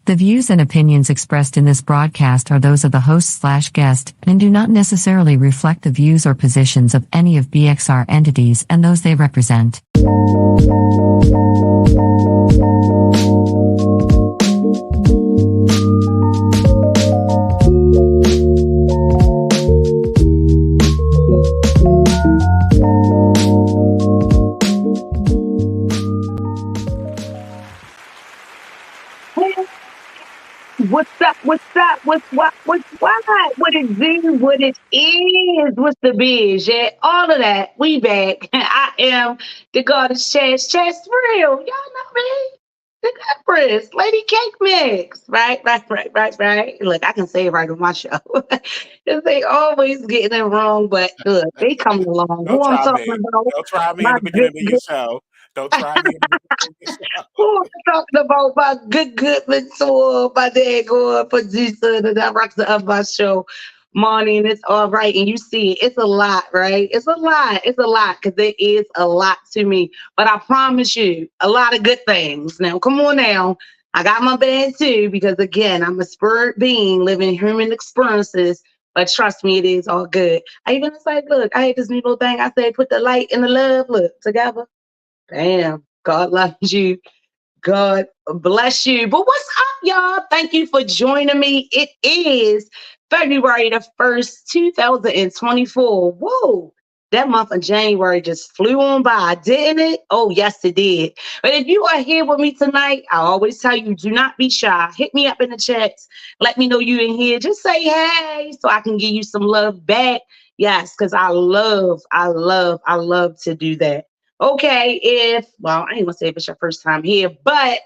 The views and opinions expressed in this broadcast are those of the host/guest and do not necessarily reflect the views or positions of any of BXR entities and those they represent. What's up? What's up? What it do? What it is? What's the biz? Yeah, all of that. We back. I am the goddess Chess real. Y'all know me. The Empress, Lady Cake Mix. Right. Look, I can say it right on my show. Because they always getting it wrong, but look, they coming along. Don't Who I'm try talking me. about? Don't try me in My the beginning good, of your show. Don't try me in the beginning of your show. who I'm talking about? My good mentor, my dad, producer, the director of my show, Marnie, and it's all right. And you see it, it's a lot, right? It's a lot because there is a lot to me. But I promise you, a lot of good things. Now, come on now. I got my bad too, because again, I'm a spirit being living human experiences. But trust me, it is all good. I even say, look, I had this new little thing. I said, put the light and the love, look, together. Damn, God loves you. God bless you. But what's up, y'all? Thank you for joining me. It is February the 1st, 2024. Whoa, that month of January just flew on by, didn't it? Oh, yes, it did. But if you are here with me tonight, I always tell you, do not be shy. Hit me up in the chats. Let me know you in here. Just say hey so I can give you some love back. Yes, because I love to do that. Okay, I ain't gonna say if it's your first time here, but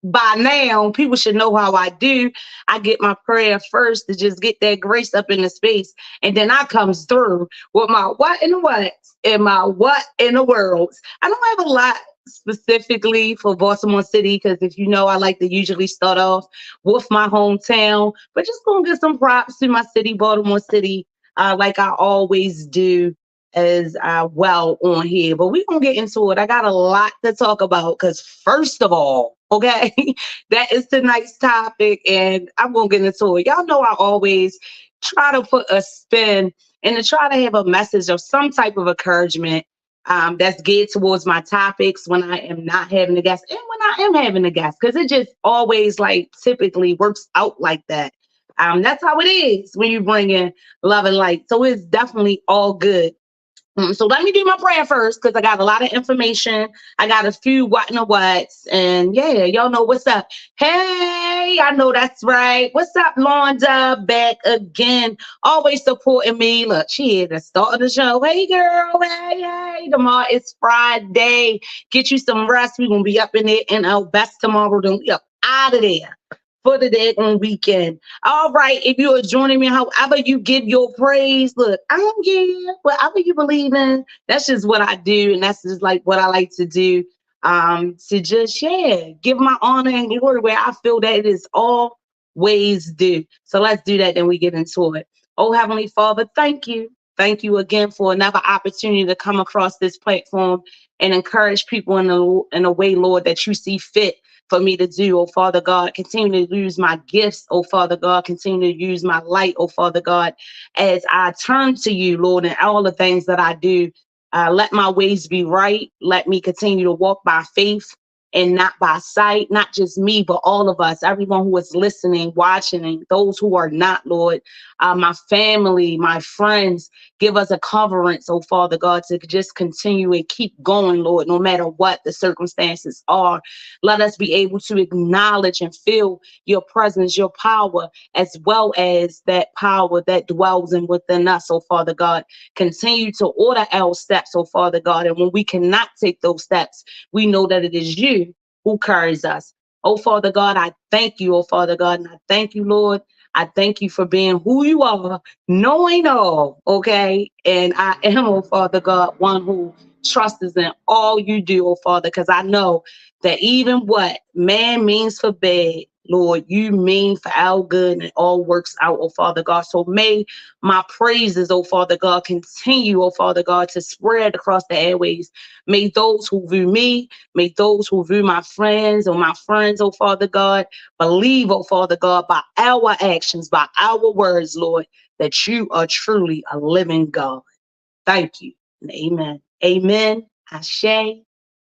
by now, people should know how I do. I get my prayer first to just get that grace up in the space, and then I comes through with my what in the what and my what in the world. I don't have a lot specifically for Baltimore City, because if you know, I like to usually start off with my hometown, but just gonna give some props to my city, Baltimore City, like I always do as well on here. But we're gonna get into it. I got a lot to talk about because first of all, okay, that is tonight's topic, and I'm gonna get into it. Y'all know I always try to put a spin and to try to have a message of some type of encouragement that's geared towards my topics when I am not having a guest and when I am having a guest, because it just always like typically works out like that. That's how it is when you bring in love and light. So it's definitely all good. So let me do my prayer first, because I got a lot of information. I got a few what and a whats. And yeah, y'all know what's up. Hey, I know that's right. What's up, Londa? Back again. Always supporting me. Look, she here at the start of the show. Hey, girl. Hey. Tomorrow is Friday. Get you some rest. We're going to be up in there in our best tomorrow. Then we up out of there for the day on weekend. All right, if you are joining me, however you give your praise, look, I don't care whatever you believe in. That's just what I do, and that's just like what I like to do. To just give my honor and glory where I feel that it is always due. So let's do that, then we get into it. Oh, Heavenly Father, thank you. Thank you again for another opportunity to come across this platform and encourage people in a way, Lord, that you see fit for me to do, oh Father God. Continue to use my gifts, oh Father God. Continue to use my light, oh Father God, as I turn to you, Lord, in all the things that I do. Let my ways be right. Let me continue to walk by faith and not by sight, not just me, but all of us, everyone who is listening, watching, and those who are not, Lord, my family, my friends, give us a coverance, oh Father God, to just continue and keep going, Lord, no matter what the circumstances are. Let us be able to acknowledge and feel your presence, your power, as well as that power that dwells in within us, oh Father God. Continue to order our steps, oh Father God, and when we cannot take those steps, we know that it is you who carries us. Oh, Father God, I thank you, oh, Father God, and I thank you, Lord. I thank you for being who you are, knowing all, okay? And I am, oh, Father God, one who trusts in all you do, oh, Father, because I know that even what man means for bad, Lord, you mean for our good and it all works out, oh Father God. So may my praises, oh Father God, continue, oh Father God, to spread across the airways. May those who view me, may those who view my friends or my friends, oh Father God, believe, oh Father God, by our actions, by our words, Lord, that you are truly a living God. Thank you. And amen. Amen. Ashe.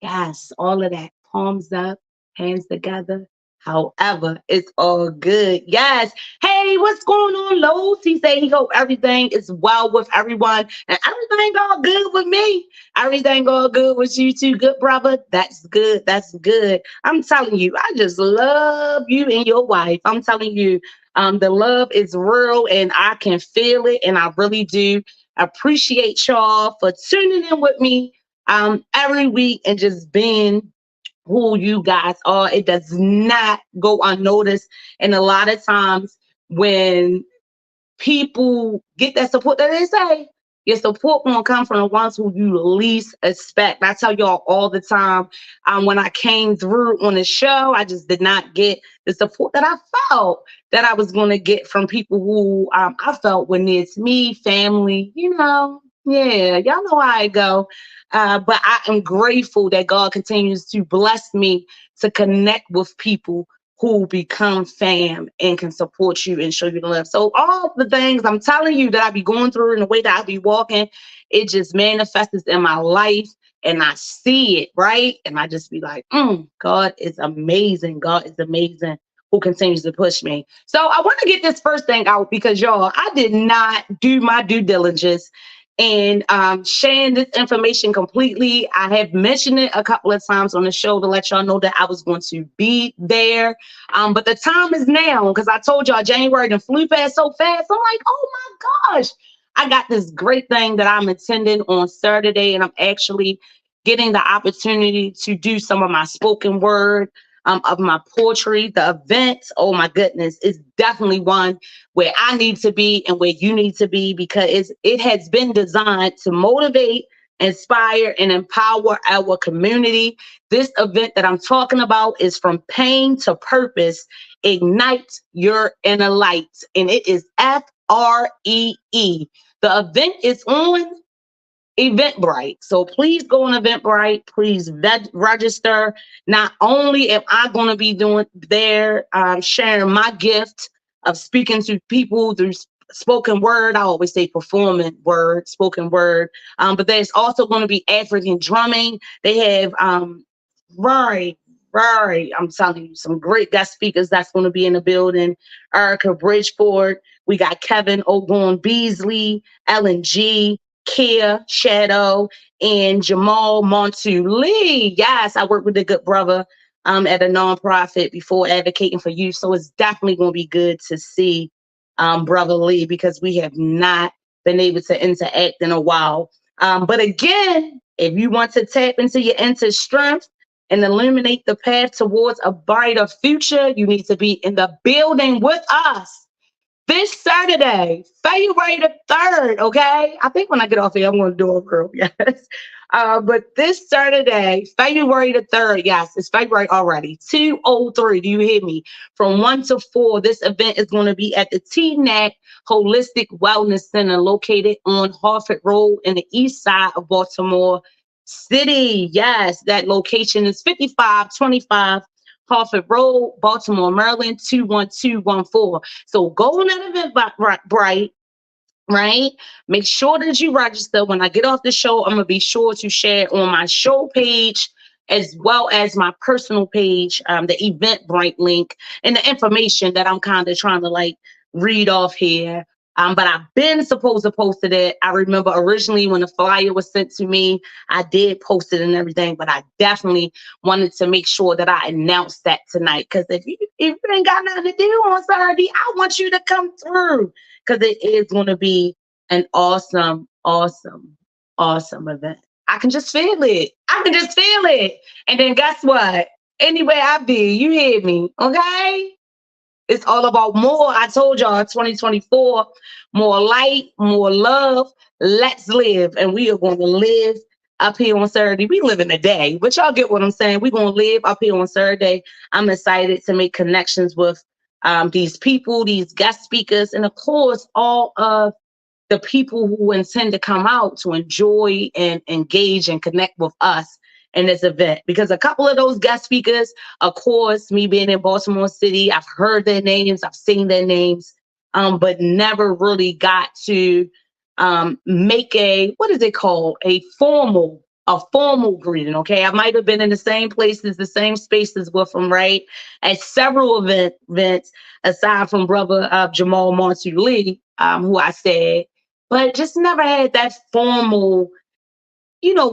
Yes, all of that. Palms up, hands together. However, it's all good. Yes. Hey, what's going on, Lowe's? He said he hope everything is well with everyone and everything all good with me. Everything all good with you too, good brother. That's good. That's good. I'm telling you, I just love you and your wife. I'm telling you, the love is real and I can feel it, and I really do appreciate y'all for tuning in with me every week and just being who you guys are. It does not go unnoticed. And a lot of times when people get that support that they say, your support won't come from the ones who you least expect. I tell y'all all the time, when I came through on the show, I just did not get the support that I felt that I was going to get from people who I felt were near to me, family, yeah, y'all know how I go. But I am grateful that God continues to bless me to connect with people who become fam and can support you and show you the love. So all the things I'm telling you that I be going through and the way that I be walking, it just manifests in my life and I see it, right? And I just be like, God is amazing. God is amazing who continues to push me. So I want to get this first thing out because y'all, I did not do my due diligence and sharing this information completely. I have mentioned it a couple of times on the show to let y'all know that I was going to be there. But the time is now because I told y'all January done flew past so fast. I'm like, oh my gosh, I got this great thing that I'm attending on Saturday, and I'm actually getting the opportunity to do some of my spoken word of my poetry. The event, oh my goodness, is definitely one where I need to be and where you need to be because it has been designed to motivate, inspire, and empower our community. This event that I'm talking about is From Pain to Purpose, Ignite Your Inner Light, and it is FREE. The event is on Eventbrite. So please go on Eventbrite. Please register. Not only am I going to be doing there, sharing my gift of speaking to people through spoken word. I always say performing word, spoken word. But there's also going to be African drumming. They have Right. I'm telling you, some great guest speakers that's going to be in the building. Erica Bridgeport. We got Kevin Ogon Beasley, Ellen G, Kia Shadow, and Jamal Montu Lee. Yes, I work with the good brother at a nonprofit before advocating for youth. So it's definitely going to be good to see Brother Lee because we have not been able to interact in a while. But again, if you want to tap into your inner strength and illuminate the path towards a brighter future, you need to be in the building with us this Saturday, February the 3rd, okay? I think when I get off here, I'm going to do it real, yes. But this Saturday, February the 3rd, yes, it's February already, 2:03, do you hear me? From 1 to 4, this event is going to be at the TNAC Holistic Wellness Center located on Harford Road in the east side of Baltimore City. Yes, that location is 5525 Harford Road, Baltimore, Maryland, 21214. So go on that Eventbrite, right? Make sure that you register. When I get off the show, I'm going to be sure to share on my show page as well as my personal page, the Eventbrite link and the information that I'm kind of trying to read off here. But I've been supposed to post it. I remember originally when the flyer was sent to me, I did post it and everything, but I definitely wanted to make sure that I announced that tonight. Because if you ain't got nothing to do on Saturday, I want you to come through because it is going to be an awesome, awesome, awesome event. I can just feel it. And then guess what? Anywhere I be, you hear me, okay? It's all about more. I told y'all 2024, more light, more love. Let's live. And we are going to live up here on Saturday. We live in the day, but y'all get what I'm saying. We're going to live up here on Saturday. I'm excited to make connections with these people, these guest speakers, and of course, all of the people who intend to come out to enjoy and engage and connect with us in this event. Because a couple of those guest speakers, of course, me being in Baltimore City, I've heard their names, I've seen their names, but never really got to make a, what is it called? A formal greeting. Okay. I might have been in the same places, the same spaces with them, right? At several events, aside from brother Jamal Montu, who I said, but just never had that formal,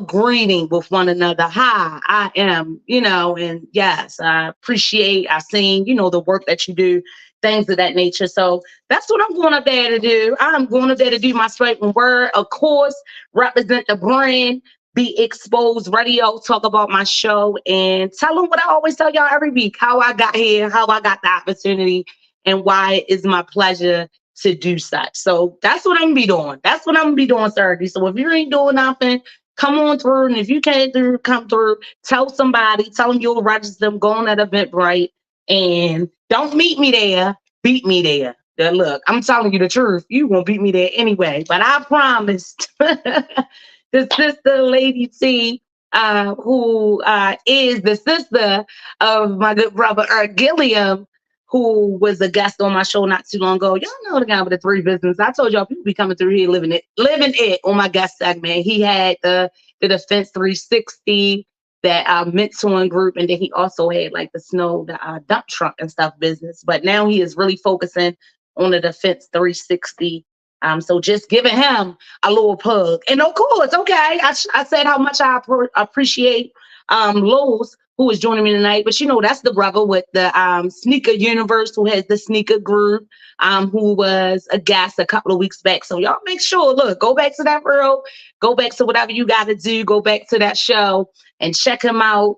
greeting with one another. Hi, I am, and yes, I've seen, the work that you do, things of that nature. So that's what I'm going up there to do. I'm going up there to do my spoken word, of course, represent the brand, Be Exposed Radio, talk about my show, and tell them what I always tell y'all every week, how I got here, how I got the opportunity, and why it is my pleasure to do such. So that's what I'm gonna be doing. That's what I'm gonna be doing Saturday. So if you ain't doing nothing, come on through. And if you can't come through, tell somebody, tell them you'll register them, go on that Eventbrite, and don't meet me there, beat me there. Now, look, I'm telling you the truth. You won't beat me there anyway. But I promised the sister, Lady T, who is the sister of my good brother, Gilliam, who was a guest on my show not too long ago. Y'all know the guy with the 3 business. I told y'all people be coming through here living it on my guest segment. He had the Defense 360, that mentoring group, and then he also had like the dump truck and stuff business. But now he is really focusing on the Defense 360. So just giving him a little plug. And of course, okay, I said how much I appreciate Lowe's, who is joining me tonight. But that's the brother with the Sneaker Universe, who has the sneaker group, who was a guest a couple of weeks back. So y'all make sure, look, go back to that reel, go back to whatever you got to do, go back to that show and check him out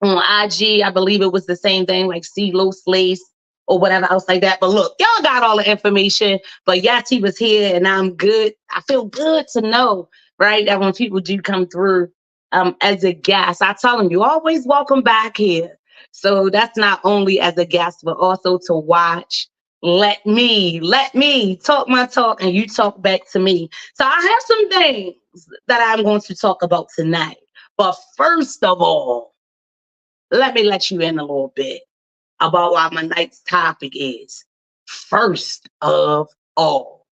on IG. I believe it was the same thing, like CeeLo Slace or whatever else like that. But look, y'all got all the information. But Yati was here, and I'm good. I feel good to know, right, that when people do come through as a guest, I tell them, you always welcome back here. So that's not only as a guest, but also to watch. Let me talk my talk and you talk back to me. So I have some things that I'm going to talk about tonight. But first of all, let me let you in a little bit about what my night's topic is. First of all,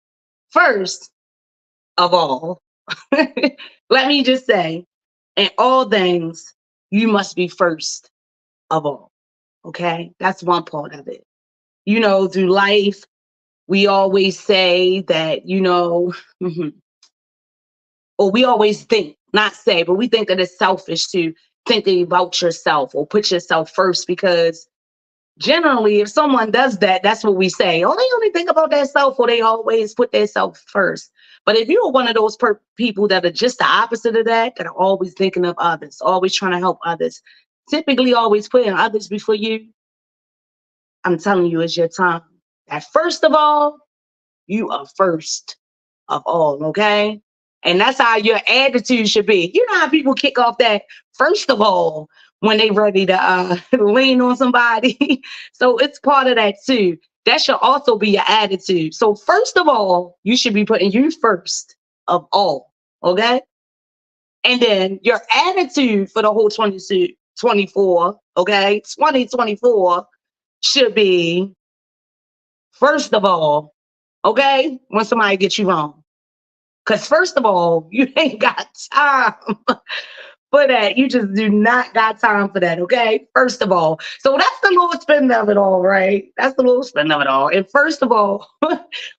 let me just say, in all things, you must be first of all. Okay? That's one part of it. Through life, we always say that, or we always think, not say, but we think that it's selfish to think about yourself or put yourself first, because generally, if someone does that, that's what we say. Oh, they only think about their self, or they always put their self first. But if you're one of those people that are just the opposite of that are always thinking of others, always trying to help others, typically always putting others before you, I'm telling you, it's your time. That first of all, you are first of all, okay? And that's how your attitude should be. You know how people kick off that first of all when they ready to lean on somebody. So it's part of that too. That should also be your attitude. So first of all, you should be putting you first of all, okay? And then your attitude for the whole 2024, okay? 2024 should be, first of all, okay, when somebody gets you wrong. Because first of all, you ain't got time for that. You just do not got time for that, okay? First of all. So that's the little spin of it all, right? That's the little spin of it all. And first of all,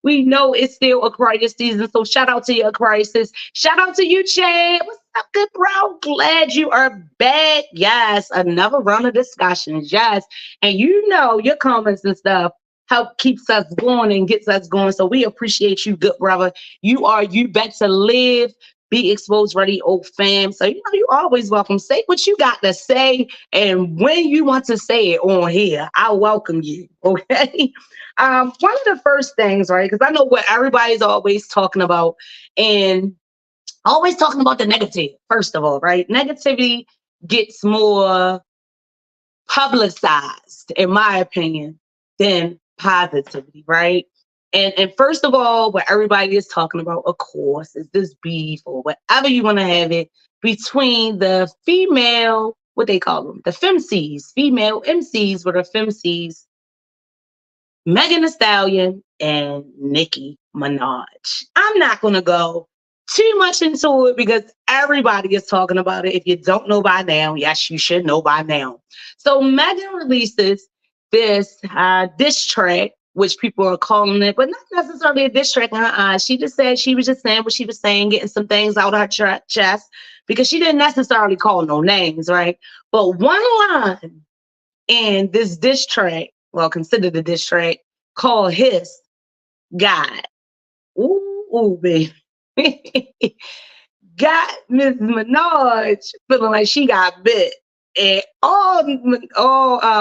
we know it's still Aquarius season. So shout out to your Aquarius. Shout out to you, Chad. What's up, good bro? Glad you are back. Yes, another round of discussions. Yes. And your comments and stuff help keeps us going and gets us going. So we appreciate you, good brother. You better live. Be Exposed Radio fam. So you always welcome. Say what you got to say, and when you want to say it on here, I welcome you. Okay. One of the first things, right? Because I know what everybody's always talking about, and Always talking about the negative, first of all, right? Negativity gets more publicized, in my opinion, than positivity, right? And first of all, what everybody is talking about, of course, is this beef or whatever you want to have it between the female, what they call them, the femcs, female MCs with the femcs, Megan Thee Stallion and Nicki Minaj. I'm not going to go too much into it because everybody is talking about it. If you don't know by now, yes, you should know by now. So Megan releases this diss track, which people are calling it, but not necessarily a diss track in her eyes. She just said she was just saying what she was saying, getting some things out of her chest because she didn't necessarily call no names, right? But one line in this diss track, well, considered a diss track, called His God. Ooh, baby. Got Miss Minaj feeling like she got bit. And all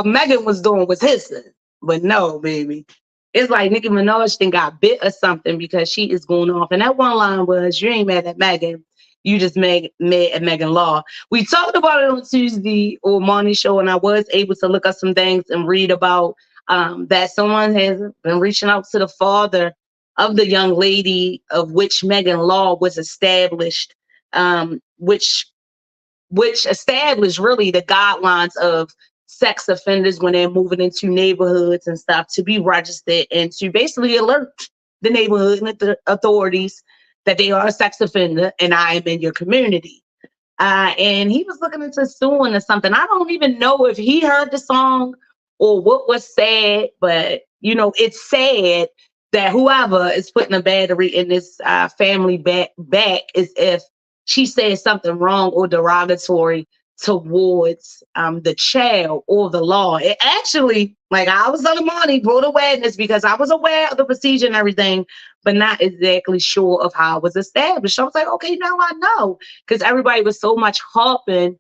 Megan was doing was hissing. But no, baby. It's like Nicki Minaj then got bit or something because she is going off. And that one line was, you ain't mad at Megan. You just mad at Megan Law. We talked about it on Tuesday or morning show, and I was able to look up some things and read about that someone has been reaching out to the father of the young lady of which Megan Law was established, which established really the guidelines of sex offenders when they're moving into neighborhoods and stuff to be registered and to basically alert the neighborhood and the authorities that they are a sex offender and I am in your community. And he was looking into suing or something. I don't even know if he heard the song or what was said, but it's sad that whoever is putting a battery in this family back is if she said something wrong or derogatory towards the child or the law. It actually, like I was on the money, brought awareness because I was aware of the procedure and everything, but not exactly sure of how it was established. I was like, okay, now I know, because everybody was so much harping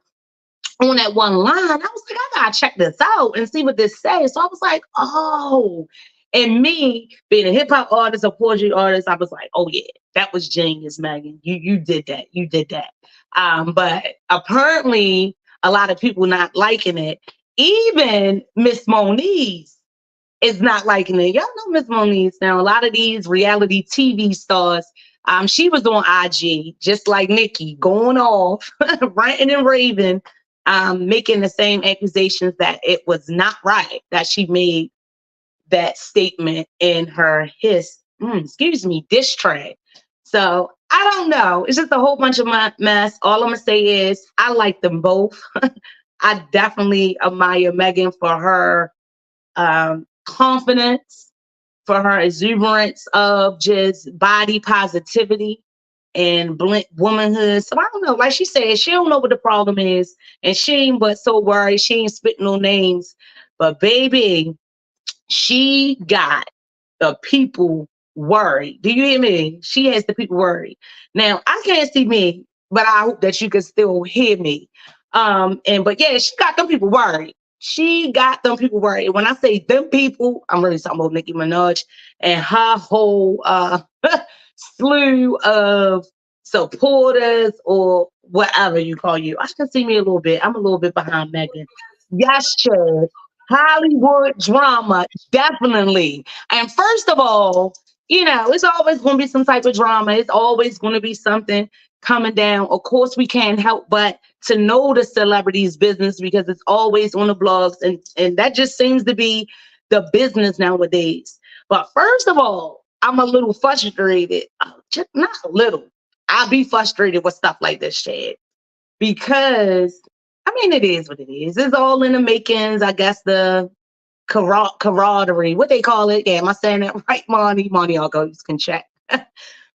on that one line. I was like, I gotta check this out and see what this says. So I was like, oh. And me being a hip hop artist, a poetry artist, I was like, oh yeah, that was genius, Megan. You did that. You did that. But apparently a lot of people not liking it. Even Miss Moniz is not liking it. Y'all know Miss Moniz now. A lot of these reality TV stars, she was on IG, just like Nicki, going off, ranting and raving, making the same accusations that it was not right, that she made that statement in her diss track. So I don't know. It's just a whole bunch of mess. All I'm gonna say is I like them both. I definitely admire Megan for her confidence, for her exuberance of just body positivity and blunt womanhood. So I don't know. Like she said, she don't know what the problem is, and she ain't but so worried. She ain't spitting no names, but baby, she got the people worried. Do you hear me? She has the people worried. Now, I can't see me, but I hope that you can still hear me. But yeah, she got them people worried. She got them people worried. When I say them people, I'm really talking about Nicki Minaj and her whole slew of supporters or whatever you call you. I can see me a little bit. I'm a little bit behind Megan. Yes, Chad. Hollywood drama, definitely. And first of all, it's always going to be some type of drama. It's always going to be something coming down. Of course, we can't help but to know the celebrities' business because it's always on the blogs. And that just seems to be the business nowadays. But first of all, I'm a little frustrated. Just not a little. I'll be frustrated with stuff like this, Chad. Because it is what it is. It's all in the makings. I guess the camaraderie, what they call it. Yeah, am I saying that right, Monty? Monty, I'll go. You can check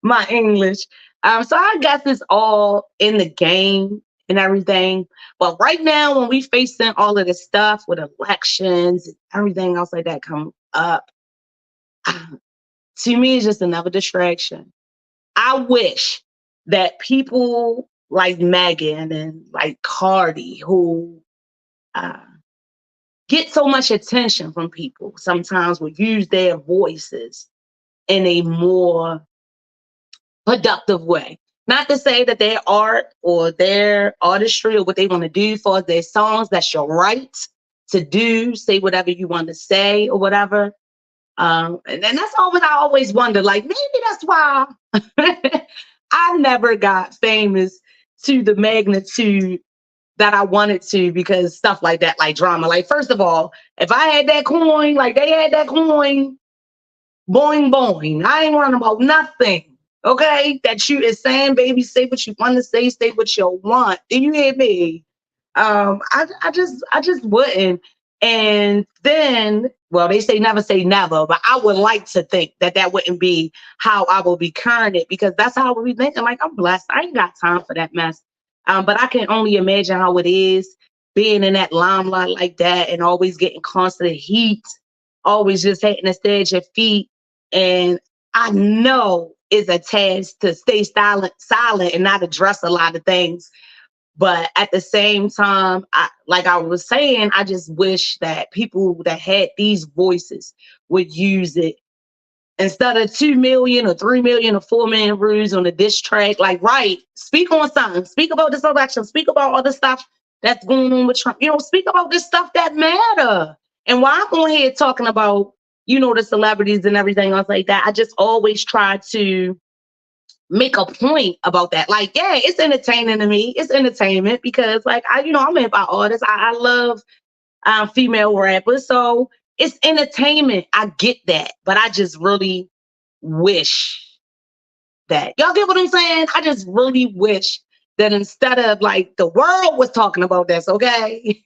my English. So I guess it's all in the game and everything. But right now, when we facing all of this stuff with elections and everything else like that come up, to me, it's just another distraction. I wish that people like Megan and like Cardi, who get so much attention from people, sometimes will use their voices in a more productive way. Not to say that their art or their artistry or what they want to do for their songs, that's your right to do, say whatever you want to say or whatever. And that's always I always wonder, like maybe that's why I never got famous to the magnitude that I wanted to, because stuff like that, like drama. Like, first of all, if I had that coin, like they had that coin, boing boing. I ain't worrying about nothing. Okay? That you is saying, baby, say what you want to say what you want. Do you hear me? I just wouldn't. And then, well, they say never, but I would like to think that that wouldn't be how I will be current it, because that's how I would be thinking. Like, I'm blessed. I ain't got time for that mess. But I can only imagine how it is being in that limelight like that and always getting constant heat, always just having to stay at your feet. And I know it's a task to stay silent and not address a lot of things. But at the same time, like I was saying, I just wish that people that had these voices would use it instead of 2 million or 3 million or 4 million views on a diss track. Like, right, speak on something, speak about this election, speak about all the stuff that's going on with Trump. Speak about this stuff that matter. And while I'm on here talking about, the celebrities and everything else like that, I just always try to make a point about that. Like, yeah, it's entertaining to me. It's entertainment because, like, I'm a hip hop artist. I love female rappers, so it's entertainment. I get that, but I just really wish that y'all get what I'm saying. I just really wish that instead of like the world was talking about this, okay,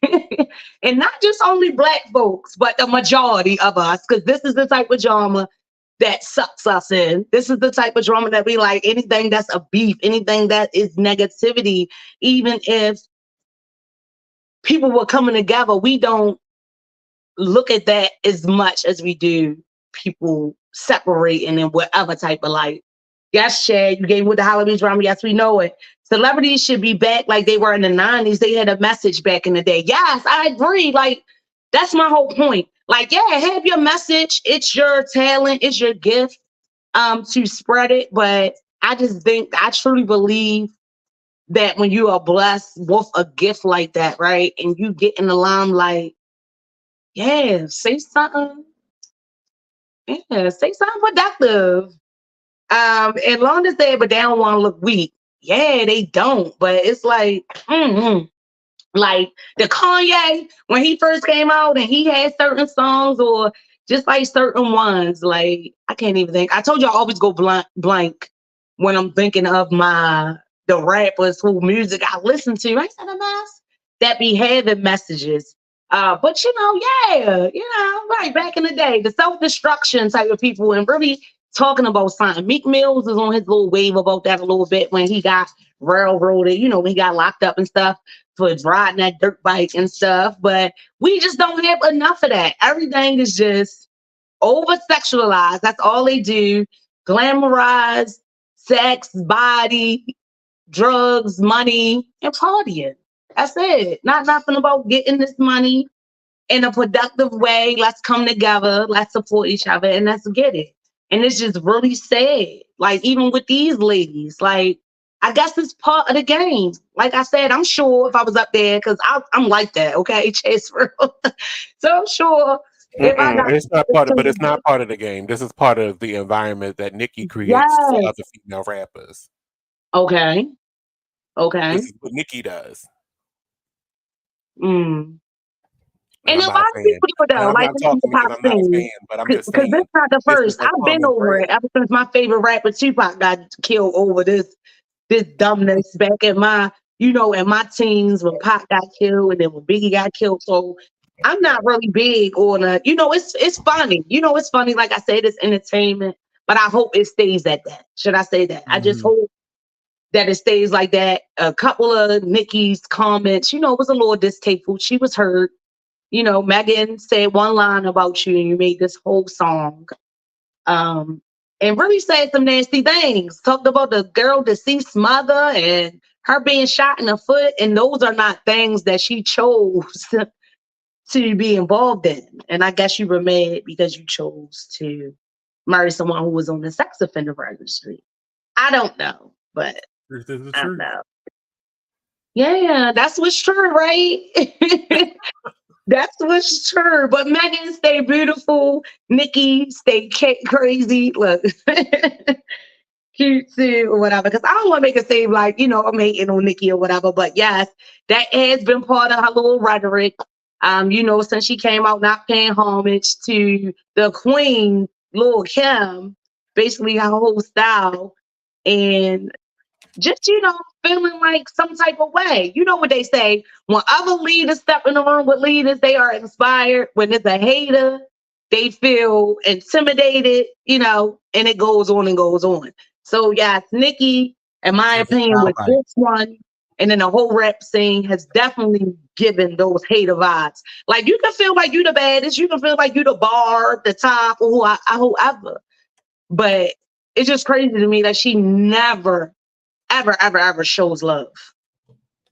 and not just only Black folks, but the majority of us, because this is the type of drama that sucks us in. This is the type of drama that we like. Anything that's a beef, anything that is negativity, even if people were coming together, we don't look at that as much as we do people separating in whatever type of light. Yes, Chad, you gave with the Halloween drama. Yes, we know it. Celebrities should be back like they were in the 90s. They had a message back in the day. Yes, I agree. Like, that's my whole point. Like, yeah, have your message. It's your talent. It's your gift to spread it. But I truly believe that when you are blessed with a gift like that, right, and you get in the limelight, yeah, say something. Yeah, say something productive. As long as but they don't want to look weak. Yeah, they don't. But it's like, like the Kanye, when he first came out and he had certain songs or just like certain ones, like I can't even think. I told you I always go blank when I'm thinking of the rappers whose music I listen to. I said a mess that be having messages. But yeah, right back in the day, the self-destruction type of people and really talking about something. Meek Mills is on his little wave about that a little bit when he got railroaded, when he got locked up and stuff for riding that dirt bike and stuff. But we just don't have enough of that. Everything is just over sexualized. That's all they do. Glamorize sex, body, drugs, money, and partying. That's it. Not nothing about getting this money in a productive way. Let's come together. Let's support each other and let's get it. And it's just really sad. Like, even with these ladies, like, I guess it's part of the game. Like I said, I'm sure if I was up there, because I'm like that, okay, Chase Real. So I'm sure if I got it's not part of, but it's not part of the game. This is part of the environment that Nicki creates for other female rappers. Okay. This is what Nicki does. And a lot of people do it though, like in the pop scene. But I'm just saying. Because this is not the first. I've been over it ever since my favorite rapper Tupac got killed over this dumbness back in my, in my teens when Pac got killed and then when Biggie got killed. So I'm not really big on it's funny. It's funny. Like I said, it's entertainment, but I hope it stays at that. Should I say that? I just hope that it stays like that. A couple of Nicki's comments, was a little distasteful. She was hurt. Megan said one line about you and you made this whole song. And really said some nasty things. Talked about the girl deceased mother and her being shot in the foot. And those are not things that she chose to be involved in. And I guess you were mad because you chose to marry someone who was on the sex offender registry. I don't know, but This is the I truth. know. Yeah, that's what's true, right? That's what's true. But Megan stay beautiful. Nikki stay crazy. Look, cute too, or whatever. Because I don't want to make it seem like, I'm hating on Nikki or whatever. But yes, that has been part of her little rhetoric. Since she came out not paying homage to the queen, Lil Kim, basically her whole style. And just, feeling like some type of way. You know what they say, when other leaders step in the room with leaders, they are inspired. When it's a hater, they feel intimidated, and it goes on and goes on. So yes, Nikki, in my It's a opinion, with soundbite. this one, and then the whole rap scene has definitely given those hater vibes. Like you can feel like you the baddest, you can feel like you the bar, the top, or whoever. But it's just crazy to me that she never ever shows love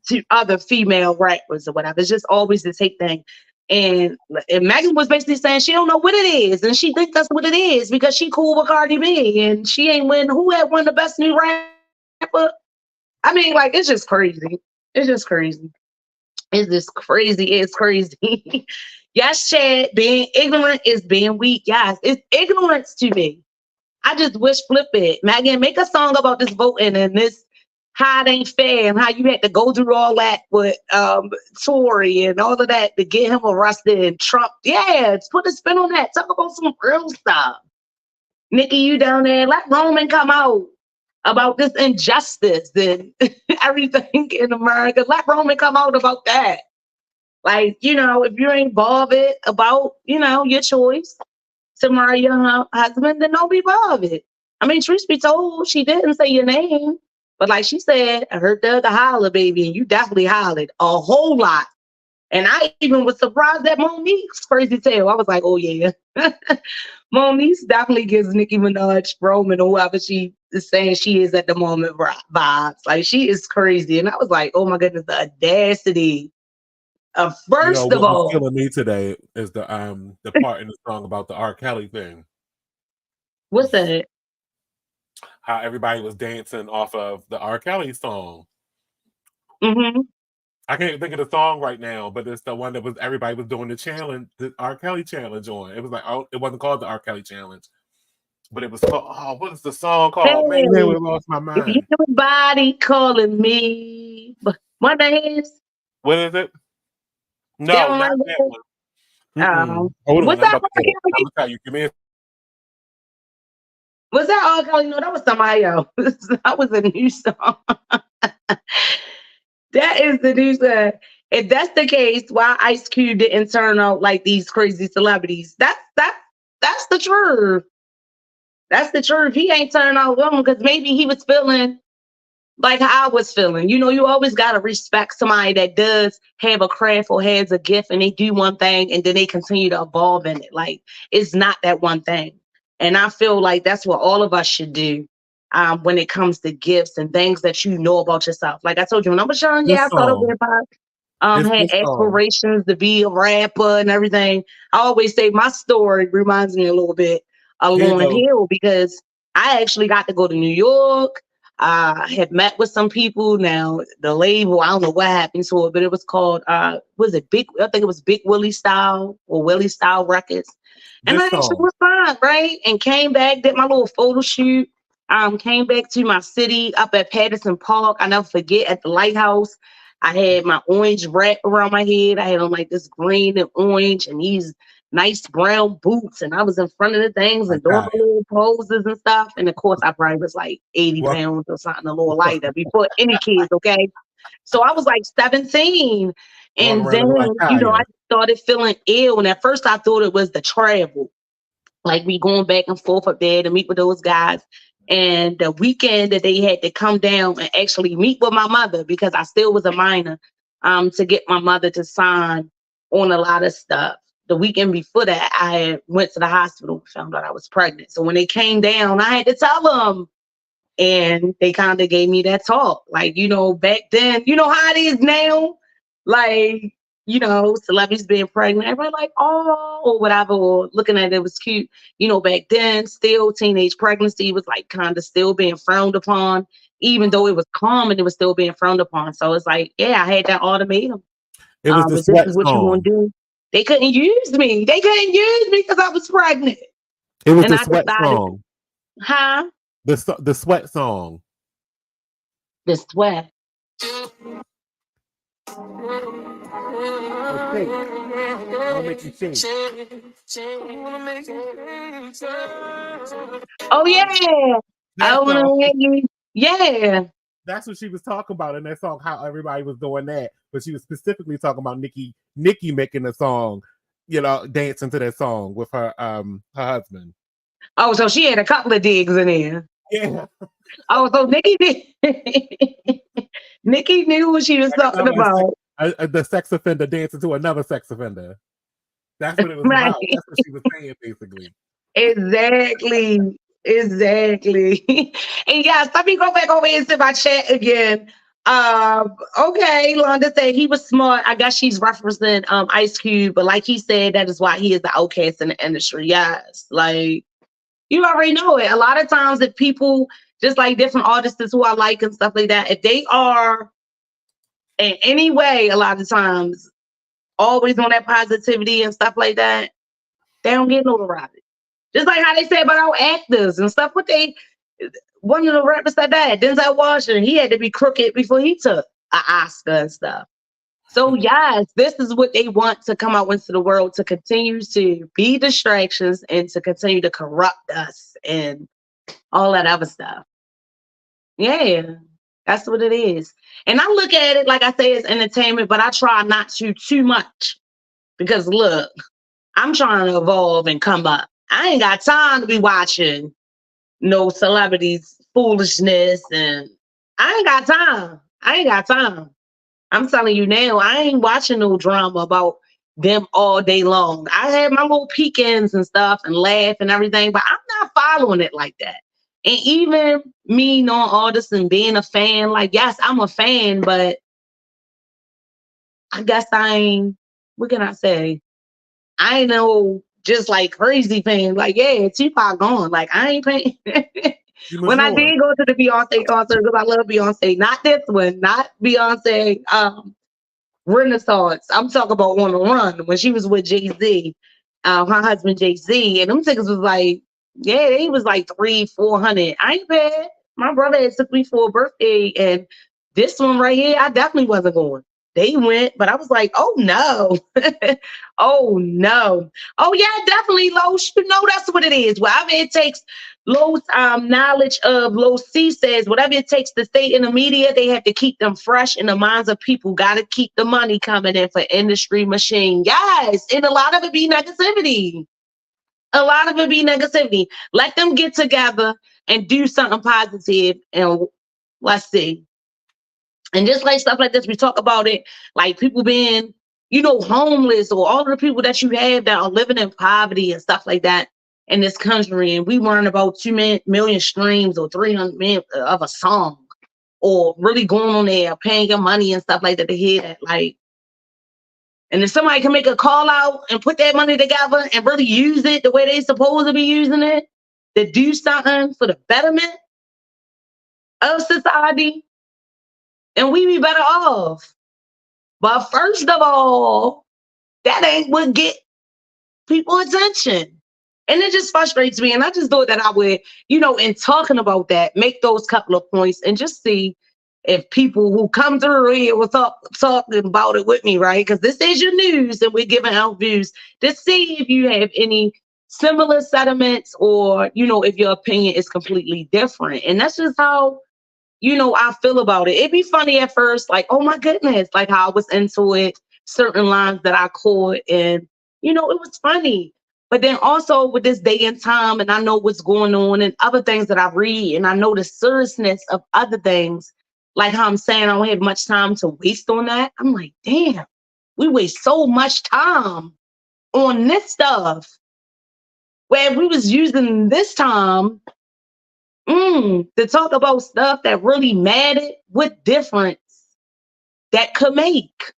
to other female rappers or whatever. It's just always this hate thing. And Megan was basically saying she don't know what it is, and she thinks that's what it is because she cool with Cardi B, and she ain't win. Who had won the best new rapper? I mean, like it's just crazy. It's just crazy. It's just crazy. It's crazy. Yes, Chad, being ignorant is being weak. Yes, it's ignorance to me. I just wish flip it. Megan, make a song about this voting and this how it ain't fair and how you had to go through all that with Tory and all of that to get him arrested and Trump. Yeah, put a spin on that. Talk about some real stuff. Nikki, you down there, let Roman come out about this injustice and everything in America. Let Roman come out about that. Like, if you ain't bothered about, your choice to marry your husband, then don't be bothered. I mean, truth be told, she didn't say your name. But like she said, I heard the other holler, baby, and you definitely hollered a whole lot. And I even was surprised that Monique's crazy tale. I was like, oh yeah. Monique definitely gives Nicki Minaj, Roman, or whoever she is saying she is at the moment vibes. Like she is crazy. And I was like, oh my goodness, the audacity. First of What was all, killing me today is the part in the song about the R. Kelly thing. what's that? How everybody was dancing off of the R. Kelly song. Mm-hmm. I can't think of the song right now, but it's the one that was everybody was doing the challenge, the R. Kelly challenge on. It was like, oh, it wasn't called the R. Kelly challenge, but it was called, what is the song called? Hey, Man, we lost my if mind. anybody calling me, what that is? What is it? That No, one not right that there. one. Hold Was on, I'm that about to R. get it. I'm Kelly? gonna tell you. Give me a Was that R. Kelly? No, that was somebody else. That was a new song. That is the new song. If that's the case, why Ice Cube didn't turn out like these crazy celebrities? That's the truth. That's the truth. He ain't turning out well because maybe he was feeling like how I was feeling. You always got to respect somebody that does have a craft or has a gift and they do one thing and then they continue to evolve in it. Like it's not that one thing. And I feel like that's what all of us should do when it comes to gifts and things that you know about yourself. Like I told you, when I was young, this yeah, I thought of song. hip hop. Had This song. aspirations to be a rapper and everything. I always say my story reminds me a little bit of Here Lauryn goes. Hill because I actually got to go to New York. I had met with some people. Now the label, I don't know what happened to it, but it was called was it Big? I think it was Big Willie Style or Willie Style Records. And I This actually song. was fine, right? And came back, did my little photo shoot. Came back to my city up at Patterson Park. I never forget at the lighthouse. I had my orange wrap around my head. I had on like this green and orange and these nice brown boots. And I was in front of the things and doing Okay. my little poses and stuff. And of course, I probably was like 80 Well, pounds or something, a little lighter before any kids, okay? So I was like 17. walk And around then, looking like I Kaya. started feeling ill. And at first I thought it was the travel, like me going back and forth up there to meet with those guys. And the weekend that they had to come down and actually meet with my mother because I still was a minor, to get my mother to sign on a lot of stuff. The weekend before that, I went to the hospital, found out I was pregnant. So when they came down, I had to tell them. And they kind of gave me that talk. Like, back then, you know how it is now? Like, celebrities being pregnant. Everybody like, oh, or whatever, or looking at it was cute. Back then, still teenage pregnancy was like kind of still being frowned upon, even though it was common, it was still being frowned upon. So it's like, yeah, I had that ultimatum. It was the If this sweat is what you want song. to do, they couldn't use me. They couldn't use me because I was pregnant. It was And the I sweat decided, song. huh? The sweat song. The sweat. I'll make you sing. Oh yeah. That song. Yeah. That's what she was talking about in that song. How everybody was doing that, but she was specifically talking about Nikki making a song, dancing to that song with her husband. Oh, so she had a couple of digs in there. Yeah. Oh, so Nikki did. Nikki knew what she was talking about. The sex offender dancing to another sex offender. That's what it was Right. about. That's what she was saying, basically. Exactly. And yes, let me go back over into my chat again. Okay, Londa said he was smart. I guess she's referencing Ice Cube, but like he said, that is why he is the outcast in the industry. Yes, like you already know it. A lot of times, if people just like different artists who I like and stuff like that, if they are in any way, a lot of times always on that positivity and stuff like that, they don't get notoriety. Just like how they say about our actors and stuff. One of the rappers said that, Denzel Washington, he had to be crooked before he took an Oscar and stuff. So yes, this is what they want to come out into the world, to continue to be distractions and to continue to corrupt us and all that other stuff. Yeah, that's what it is. And I look at it, like I say, as entertainment, but I try not to too much. Because look, I'm trying to evolve and come up. I ain't got time to be watching no celebrities foolishness, and I ain't got time. I'm telling you now, I ain't watching no drama about them all day long. I had my little peek-ins and stuff and laugh and everything, but I'm not following it like that. And even me knowing all this and being a fan, like, yes, I'm a fan, but I guess what can I say? I know just like crazy fan. Like, yeah, Tupac gone. Like, I ain't paying. When I did go to the Beyonce concert, because I love Beyonce, not this one, not Beyonce Renaissance. I'm talking about On the Run when she was with Jay-Z, her husband Jay-Z, and them tickets was like, yeah, they was like 300-400. I ain't bad. My brother had took me for a birthday, and this one right here, I definitely wasn't going. They went, but I was like, oh no. Oh no. Oh yeah, definitely, Los. You know that's what it is. Whatever it takes, Los knowledge of Los C says, whatever it takes to stay in the media, they have to keep them fresh in the minds of people. Gotta keep the money coming in for industry machine. Yes, and a lot of it be negativity. Let them get together and do something positive, and let's see. And just like stuff like this, we talk about it, like people being, homeless, or all of the people that you have that are living in poverty and stuff like that in this country. And we weren't about 2 million streams or 300 million of a song, or really going on there, paying your money and stuff like that to hear that. Like, and if somebody can make a call out and put that money together and really use it the way they supposed to be using it, to do something for the betterment of society, and we be better off. But first of all, that ain't what get people attention. And it just frustrates me. And I just thought that I would, in talking about that, make those couple of points and just see if people who come through here will talking about it with me, right? Because this is your news and we're giving out views, to see if you have any similar sentiments, or, if your opinion is completely different. And that's just how I feel about it. It'd be funny at first, like, oh my goodness, like how I was into it, certain lines that I caught, and it was funny. But then also with this day and time, and I know what's going on and other things that I read, and I know the seriousness of other things, like how I'm saying I don't have much time to waste on that. I'm like, damn, we waste so much time on this stuff. Where if we was using this time to talk about stuff that really mattered, what difference that could make.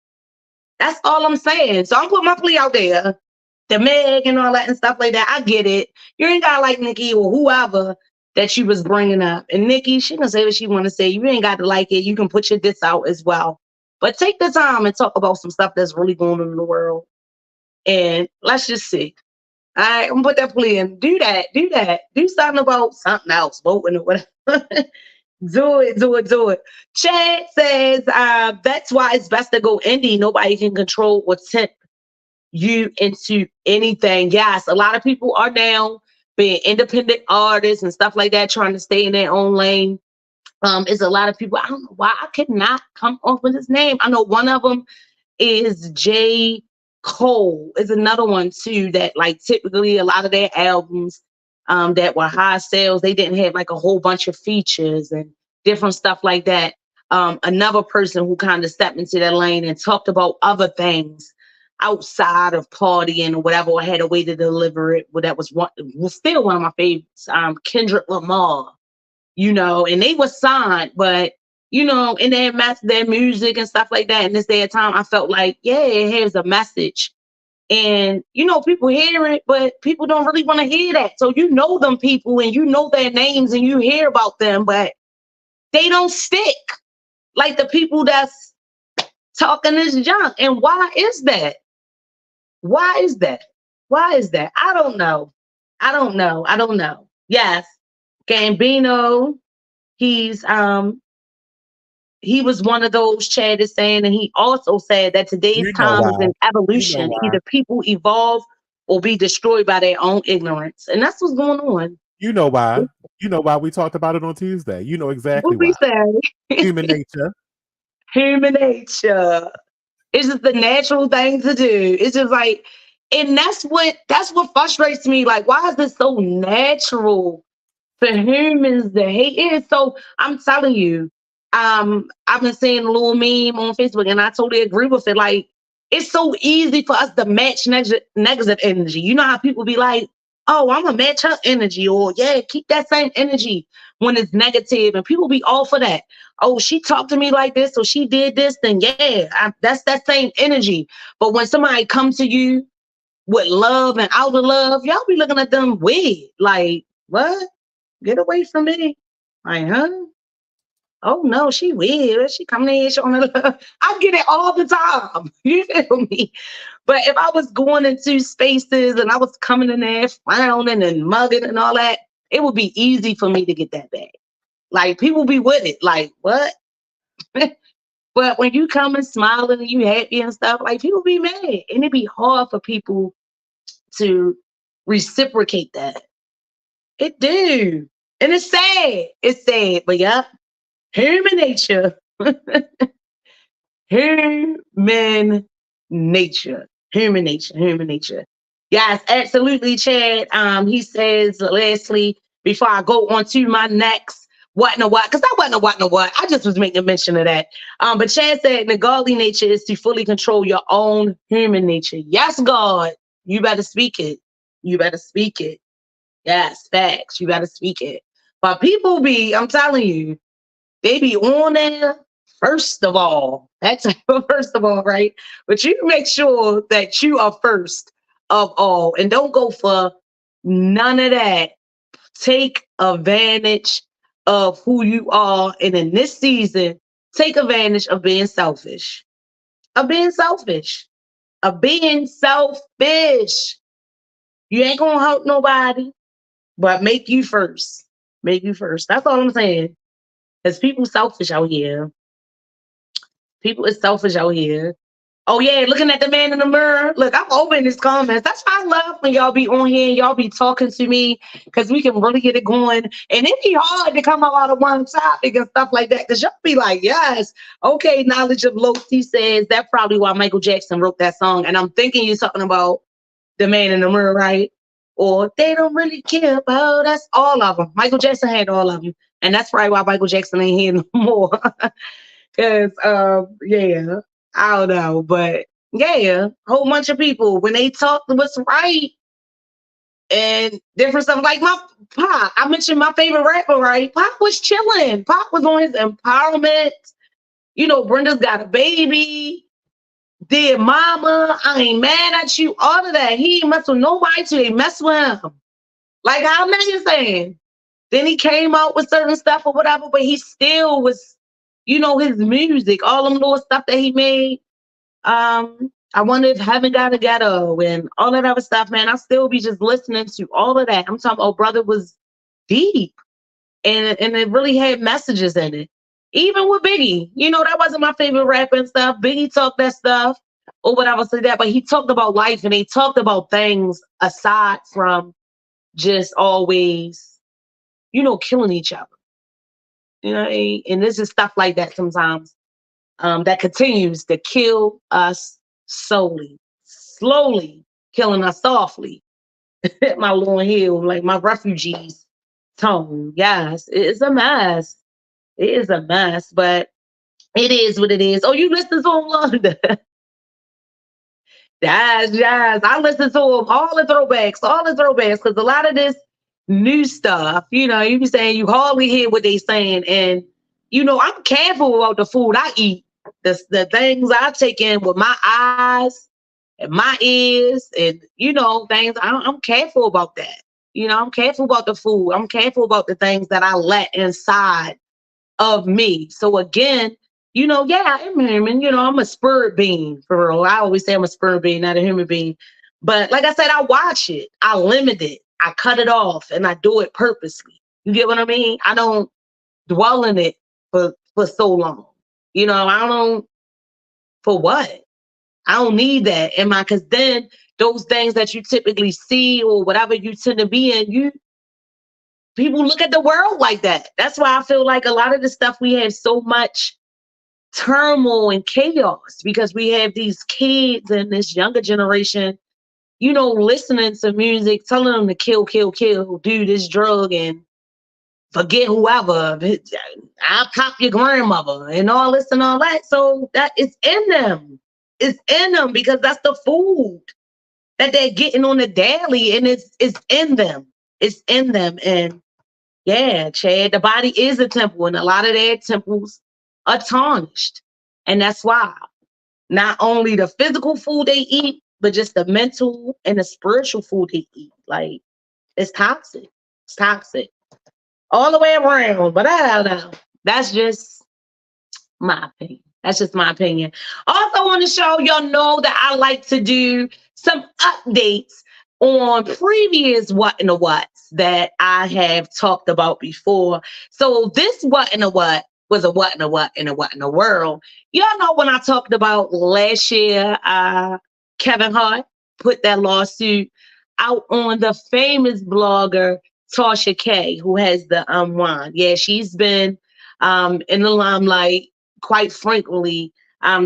That's all I'm saying. So I'm putting my plea out there. The Meg and all that and stuff like that. I get it. You ain't got to like Nikki or whoever that you was bringing up. And Nikki, she can say what she want to say. You ain't got to like it. You can put your diss out as well. But take the time and talk about some stuff that's really going on in the world. And let's just see. All right, I'm gonna put that plea in. Do that. Do something about something else, voting or whatever. Do it. Chad says that's why it's best to go indie. Nobody can control or tempt you into anything. Yes, a lot of people are now being independent artists and stuff like that, trying to stay in their own lane. It's a lot of people. I don't know why I could not come up with his name. I know one of them is J. Cole. Is another one too that like typically a lot of their albums that were high sales, they didn't have like a whole bunch of features and different stuff like that. Another person who kind of stepped into that lane and talked about other things outside of partying or whatever, or had a way to deliver it. Well, that was still one of my favorites. Kendrick Lamar, and they were signed, but in their music and stuff like that. In this day of time, I felt like, yeah, it has a message. And, people hear it, but people don't really want to hear that. So them people and their names and you hear about them, but they don't stick like the people that's talking this junk. And why is that? I don't know. Yes, Gambino, he was one of those, Chad is saying, and he also said that today's time is an evolution. Either people evolve or be destroyed by their own ignorance. And that's what's going on. You know why? You know why we talked about it on Tuesday. You know exactly what why. We say. Human nature. Human nature. It's just the natural thing to do. It's just like, and that's what frustrates me. Like, why is this so natural for humans to hate it? So I'm telling you, I've been seeing a little meme on Facebook, and I totally agree with it. Like, it's so easy for us to match negative energy. You know how people be like, oh, I'm gonna match her energy, or yeah, keep that same energy when it's negative, and people be all for that. Oh, she talked to me like this, or she did this, then yeah, that's that same energy. But when somebody comes to you with love and out of love, y'all be looking at them weird. Like, what? Get away from me. Like, huh? Oh no, she weird. She coming in showing her love. I get it all the time. You feel me? But if I was going into spaces and I was coming in there frowning and mugging and all that, it would be easy for me to get that back. Like, people be with it. Like, what? But when you come and smiling and you happy and stuff, like, people be mad. And it'd be hard for people to reciprocate that. It do. And it's sad. It's sad. But yeah, human nature. Human nature. Yes, absolutely, Chad. He says, lastly, before I go on to my next what, because that wasn't a what. I just was making a mention of that. But Chad said the godly nature is to fully control your own human nature. Yes, God, you better speak it. Yes, facts. You better speak it. But people I'm telling you, they be on there. First of all, that's first of all, right? But you make sure that you are first of all, and don't go for none of that. Take advantage of who you are, and in this season, take advantage of being selfish. You ain't gonna hurt nobody, but make you first. That's all I'm saying. Because people selfish out here. People is selfish out here. Oh yeah, looking at the man in the mirror. Look, I'm open his comments. That's why I love when y'all be on here and y'all be talking to me, because we can really get it going. And it be hard to come out of one topic and stuff like that, because y'all be like, yes, okay, knowledge of Loki says that's probably why Michael Jackson wrote that song. And I'm thinking you're talking about the man in the mirror, right? Or they don't really care about us. All of them. Michael Jackson had all of them. And that's probably why Michael Jackson ain't here no more. Because, yeah, I don't know. But, yeah, a whole bunch of people, when they talk what's right and different stuff, like my Pop. I mentioned my favorite rapper, right? Pop was chilling. Pop was on his empowerment. Brenda's got a baby. dear mama, I ain't mad at you, all of that. He ain't mess with nobody till they mess with him. Like how Megan saying. Then he came out with certain stuff or whatever, but he still was, his music, all them little stuff that he made. I wonder if Heaven Got a Ghetto and all that other stuff, man. I still be just listening to all of that. I'm talking about Brother was deep and it really had messages in it. Even with Biggie, that wasn't my favorite rapper and stuff. Biggie talked that stuff or whatever, say that, but he talked about life and he talked about things aside from just always, killing each other. And this is stuff like that sometimes that continues to kill us slowly killing us softly. My Lauryn Hill, like my refugees tone. Yes, it's a mess. It is a mess, but it is what it is. Oh, you listen to him, London? Yes. I listen to them, all the throwbacks, because a lot of this new stuff, you be saying you hardly hear what they saying. And, I'm careful about the food I eat, the things I take in with my eyes and my ears and, things. I'm careful about that. I'm careful about the food. I'm careful about the things that I let inside of me. So again, I'm human. I'm a spirit being for real. I always say I'm a spirit being, not a human being. But like I said, I watch it. I limit it. I cut it off and I do it purposely. You get what I mean? I don't dwell in it for so long. I don't, for what? I don't need that in my, because then those things that you typically see or whatever you tend to be in, people look at the world like that. That's why I feel like a lot of the stuff we have so much turmoil and chaos because we have these kids and this younger generation, listening to music, telling them to kill, do this drug and forget whoever. I'll pop your grandmother and all this and all that. So that is in them. It's in them because that's the food that they're getting on the daily, and it's in them. It's in them. And yeah, Chad, the body is a temple, and a lot of their temples are tarnished. And that's why not only the physical food they eat, but just the mental and the spiritual food they eat. Like, it's toxic. It's toxic. All the way around. But I don't know. That's just my opinion. That's just my opinion. Also on the show, y'all know that I like to do some updates on previous what in the whats that I have talked about before. So this what in the what was a what in the what in a what in the world. Y'all know when I talked about last year, Kevin Hart put that lawsuit out on the famous blogger Tasha K, who has the Unwind. Yeah, she's been in the limelight quite frequently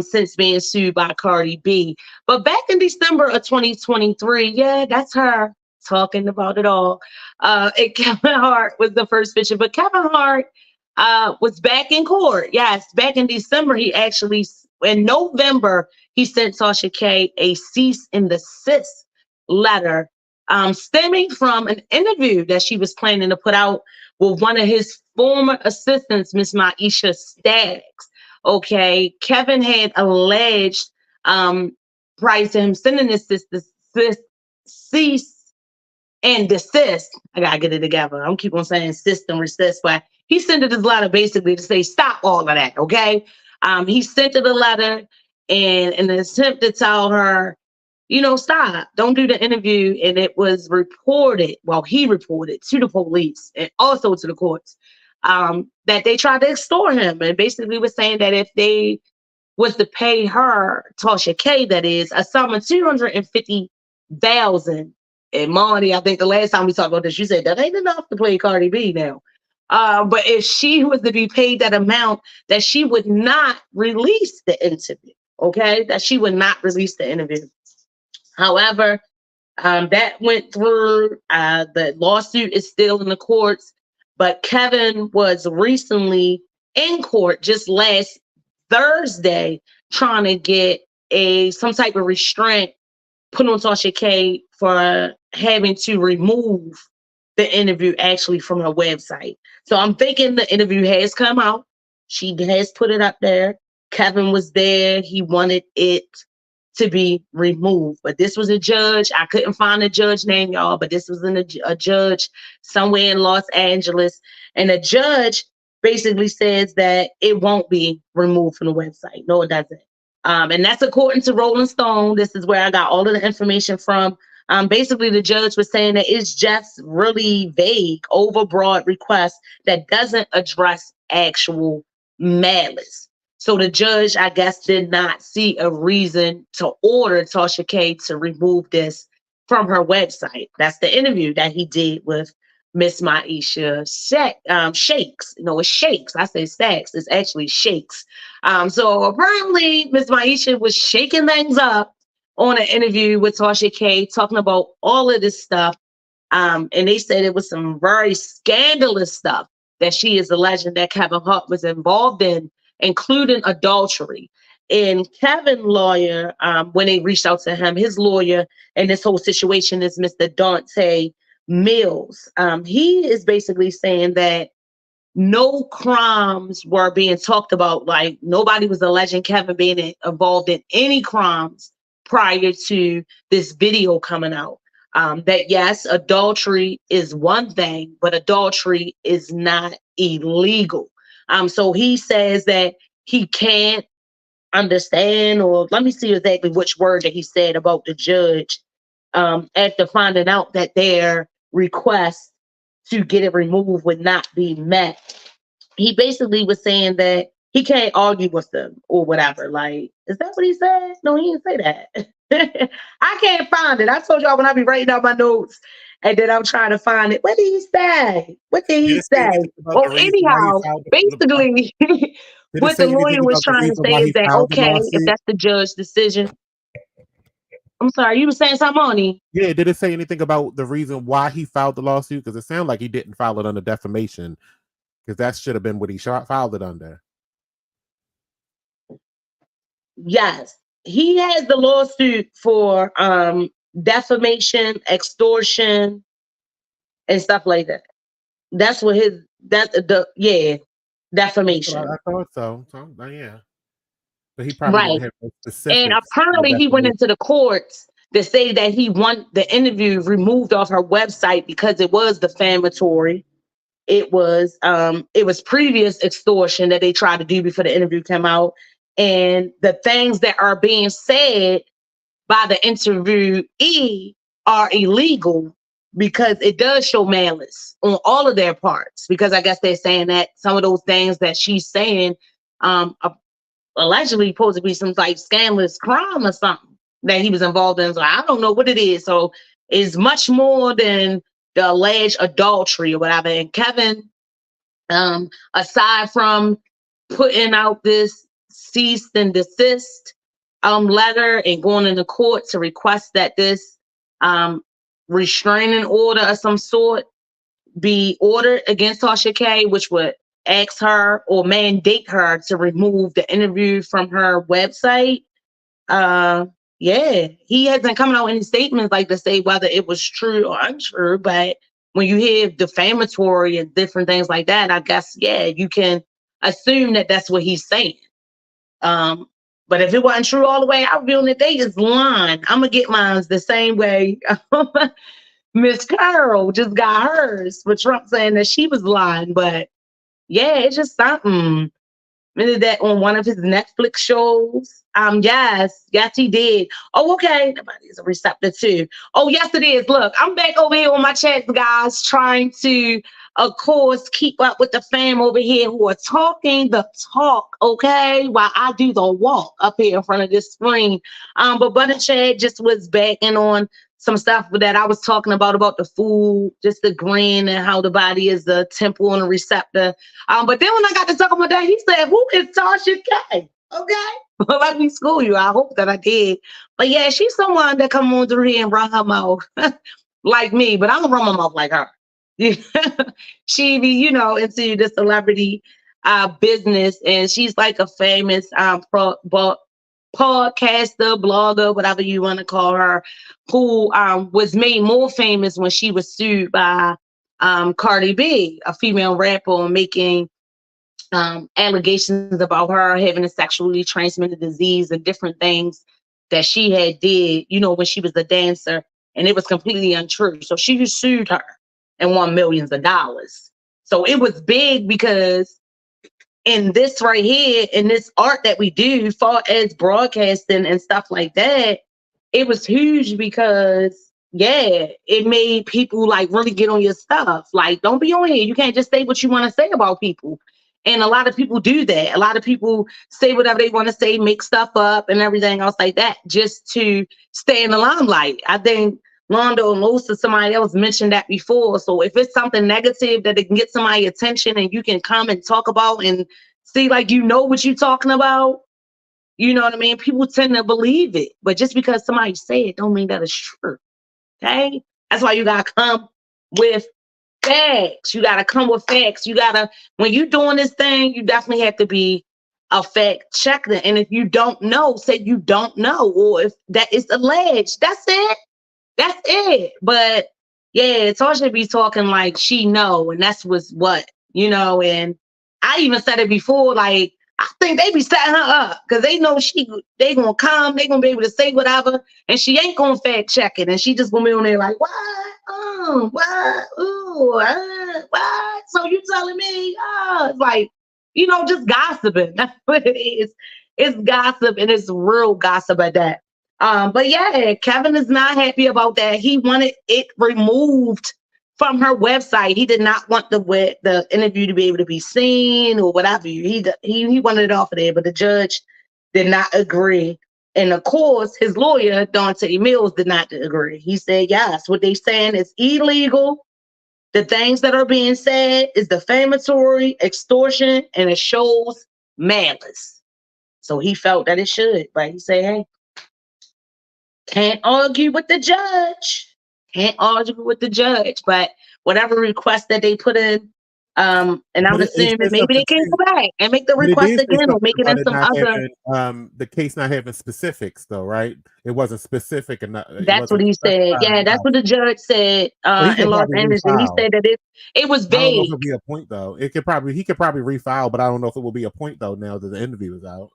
since being sued by Cardi B. But back in December of 2023, yeah, that's her talking about it all. And Kevin Hart was the first picture, but Kevin Hart was back in court. Yes, back in December, in November, he sent Tasha K a cease and desist letter stemming from an interview that she was planning to put out with one of his former assistants, Miss Maisha Staggs. Okay, Kevin had alleged prior to him sending this cease and desist. I gotta get it together. I'm keep on saying cease and resist, but he sent it this letter basically to say stop all of that. Okay, he sent it a letter and in an attempt to tell her, stop, don't do the interview. And it was reported. Well, he reported to the police and also to the courts. That they tried to extort him and basically was saying that if they was to pay her, Tasha K, that is, a sum of $250,000. And Monty, I think the last time we talked about this, you said that ain't enough to play Cardi B now. But if she was to be paid that amount, that she would not release the interview. Okay, that she would not release the interview. However, that went through. The lawsuit is still in the courts. But Kevin was recently in court just last Thursday trying to get some type of restraint put on Tasha K for having to remove the interview actually from her website. So I'm thinking the interview has come out. She has put it up there. Kevin was there. He wanted it to be removed. But this was a judge. I couldn't find a judge name, y'all, but this was a judge somewhere in Los Angeles. And the judge basically says that it won't be removed from the website. No, it doesn't. And that's according to Rolling Stone. This is where I got all of the information from. Basically, the judge was saying that it's just really vague, overbroad request that doesn't address actual malice. So the judge, I guess, did not see a reason to order Tasha K to remove this from her website. That's the interview that he did with Miss Maisha Shakes. No, it's Shakes. I say Stacks. It's actually Shakes. So apparently, Miss Maisha was shaking things up on an interview with Tasha K, talking about all of this stuff. And they said it was some very scandalous stuff that she is alleging that Kevin Hart was involved in, including adultery. And Kevin's lawyer, when they reached out to him, his lawyer in this whole situation is Mr. Dante Mills. He is basically saying that no crimes were being talked about. Like, nobody was alleging Kevin being involved in any crimes prior to this video coming out. That yes, adultery is one thing, but adultery is not illegal. So he says that he can't understand, or let me see exactly which word that he said about the judge after finding out that their request to get it removed would not be met. He basically was saying that he can't argue with them or whatever. Like, is that what he said? No, he didn't say that. I can't find it. I told y'all when I be writing out my notes and then I'm trying to find it. What did he say? What did he say? Well, anyhow, basically, what the lawyer was trying to say is that, okay, if that's the judge's decision. I'm sorry, you were saying something, Moni? Yeah, did it say anything about the reason why he filed the lawsuit? Because it sounded like he didn't file it under defamation, because that should have been what he filed it under. Yes, he has the lawsuit for defamation, extortion, and stuff like that. That's what defamation. I thought so. Yeah. But he probably right. didn't have no specifics. And apparently he went into the courts to say that he want the interview removed off her website because it was defamatory. It was previous extortion that they tried to do before the interview came out. And the things that are being said by the interviewee are illegal because it does show malice on all of their parts. Because I guess they're saying that some of those things that she's saying are allegedly supposed to be some like scandalous crime or something that he was involved in. So I don't know what it is. So it's much more than the alleged adultery or whatever. And Kevin, aside from putting out this cease and desist letter and going into court to request that this restraining order of some sort be ordered against Tasha K, which would ask her or mandate her to remove the interview from her website. Yeah, he hasn't come out any statements like to say whether it was true or untrue, but when you hear defamatory and different things like that, I guess, yeah, you can assume that that's what he's saying. But if it wasn't true all the way, I would be on that they just lying. I'm going to get mine the same way Miss Carol just got hers with Trump saying that she was lying. But yeah, it's just something. Did that on one of his Netflix shows. Yes, he did. Oh, okay. Nobody's a receptor too. Oh, yes, it is. Look, I'm back over here on my chat, guys, trying to, of course, keep up with the fam over here who are talking the talk, okay, while I do the walk up here in front of this screen. But Butter Chad just was backing on some stuff that I was talking about the food, just the grain and how the body is the temple and a receptor. But then when I got to talk about that, he said, who is Tasha K? Okay. Let me school you. I hope that I did. But yeah, she's someone that come on through here and run her mouth like me, but I don't run my mouth like her. She be, into the celebrity business, and she's like a famous podcaster, blogger, whatever you want to call her, who was made more famous when she was sued by Cardi B, a female rapper, making allegations about her having a sexually transmitted disease and different things that she had did, when she was a dancer, and it was completely untrue. So she sued her and won millions of dollars. So it was big because in this right here, in this art that we do, far as broadcasting and stuff like that, it was huge because it made people like really get on your stuff. Like, don't be on here. You can't just say what you want to say about people. And a lot of people do that. A lot of people say whatever they want to say, make stuff up and everything else like that, just to stay in the limelight. I think Londo and most of somebody else mentioned that before. So if it's something negative that it can get somebody's attention and you can come and talk about and see like what you're talking about, you know what I mean? People tend to believe it. But just because somebody say it don't mean that it's true. Okay? That's why you gotta come with facts. You gotta come with facts. When you're doing this thing, you definitely have to be a fact checker. And if you don't know, say you don't know, or if that is alleged, that's it. That's it. But yeah, Tasha be talking like she know, and that's what, and I even said it before, like, I think they be setting her up because they know they gonna come, they gonna be able to say whatever, and she ain't gonna fact check it, and she just gonna be on there like, what? What? Ooh, what? So you telling me? It's like, just gossiping. That's what it is. It's gossip, and it's real gossip at that. But yeah, Kevin is not happy about that. He wanted it removed from her website. He did not want the interview to be able to be seen or whatever. He wanted it off of there, but the judge did not agree. And of course, his lawyer, Dante Mills, did not agree. He said, yes, what they're saying is illegal. The things that are being said is defamatory, extortion, and it shows malice. So he felt that it should, but he said, hey, can't argue with the judge. Can't argue with the judge. But whatever request that they put in, and I'm assuming maybe they can go back and make the request again or make it in some other. The case not having specifics, though, right? It wasn't specific enough. That's what he said. Yeah, that's what the judge said in Los Angeles. And he said that it was vague. I don't know if it'll be a point though. He could probably refile, but I don't know if it will be a point though. Now that the interview is out,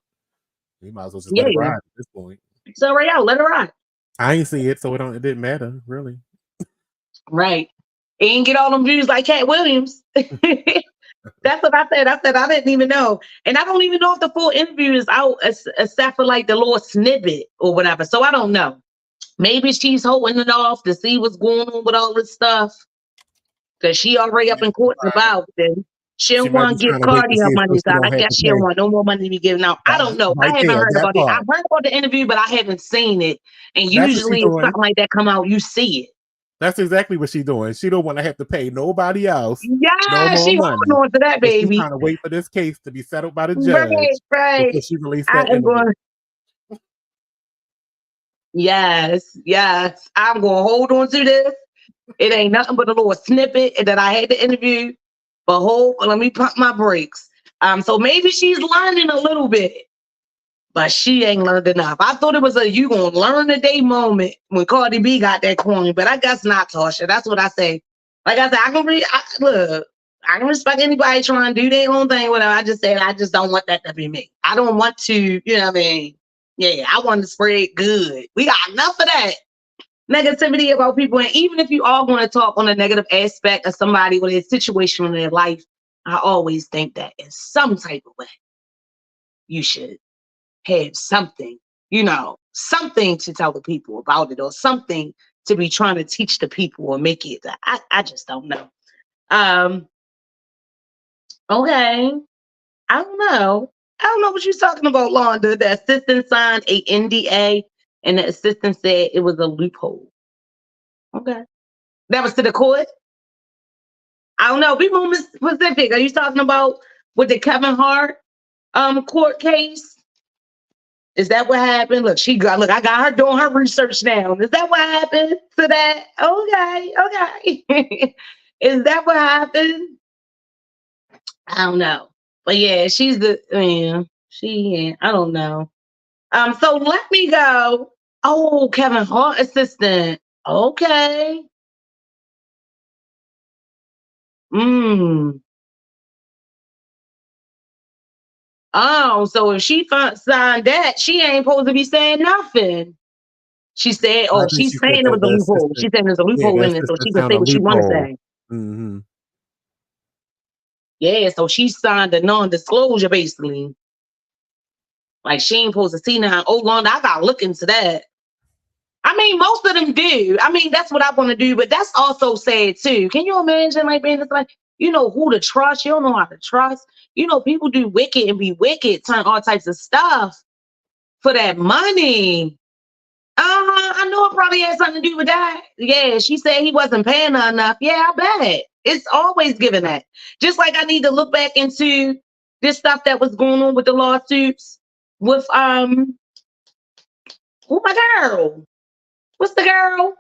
he might as well just let it ride at this point. So right out, let it ride. I ain't see it, so it didn't matter really. Right. He didn't get all them views like Cat Williams. That's what I said. I said I didn't even know. And I don't even know if the full interview is out except for like the little snippet or whatever. So I don't know. Maybe she's holding it off to see what's going on with all this stuff. Because she already up in court about it. She don't want to give Cardi her money. So I guess she don't want no more money to be given out. I don't know. I haven't heard about it. I've heard about the interview, but I haven't seen it. And usually if something like that come out, you see it. That's exactly what she's doing. She don't want to have to pay nobody else. Yeah, she holding on to that, baby. She's trying to wait for this case to be settled by the judge. Right. Before she released that interview. Yes. I'm going to hold on to this. It ain't nothing but a little snippet that I had to interview. But let me pump my brakes. So maybe she's learning a little bit. But she ain't learned enough. I thought it was a you gonna learn today moment when Cardi B got that coin, but I guess not, Tasha. That's what I say. Like I said, I can respect anybody trying to do their own thing, whatever. I just said I just don't want that to be me. I don't want to, you know what I mean? Yeah, I want to spread good. We got enough of that negativity about people. And even if you are going to talk on a negative aspect of somebody or their situation in their life, I always think that in some type of way, you should have something, something to tell the people about it or something to be trying to teach the people or make it. I just don't know. Okay. I don't know what you're talking about, Londa. The assistant signed a NDA and the assistant said it was a loophole. Okay. That was to the court? I don't know. Be more specific. Are you talking about with the Kevin Hart court case? Is that what happened? Look, I got her doing her research now. Is that what happened to that? Okay. Is that what happened? I don't know. But yeah, I don't know. So let me go. Oh, Kevin Hart assistant. Okay. Oh, so if she signed that, she ain't supposed to be saying nothing. She said, I oh, think she's she said saying it that was a the loophole. assistant, She's saying there's a yeah, loophole the in it, so assistant she can found say a what she want to loophole. say. Mm-hmm. Yeah, so she signed a non-disclosure basically. Like she ain't supposed to see now. Oh, Lord, I gotta look into that. I mean, most of them do. I mean, that's what I want to do, but that's also sad too. Can you imagine like being just like, you know who to trust? You don't know how to trust. You know, people do wicked and be wicked, turn all types of stuff for that money. I know it probably had something to do with that. Yeah, she said he wasn't paying her enough. Yeah, I bet. It's always given that. Just like I need to look back into this stuff that was going on with the lawsuits with who my girl? What's the girl?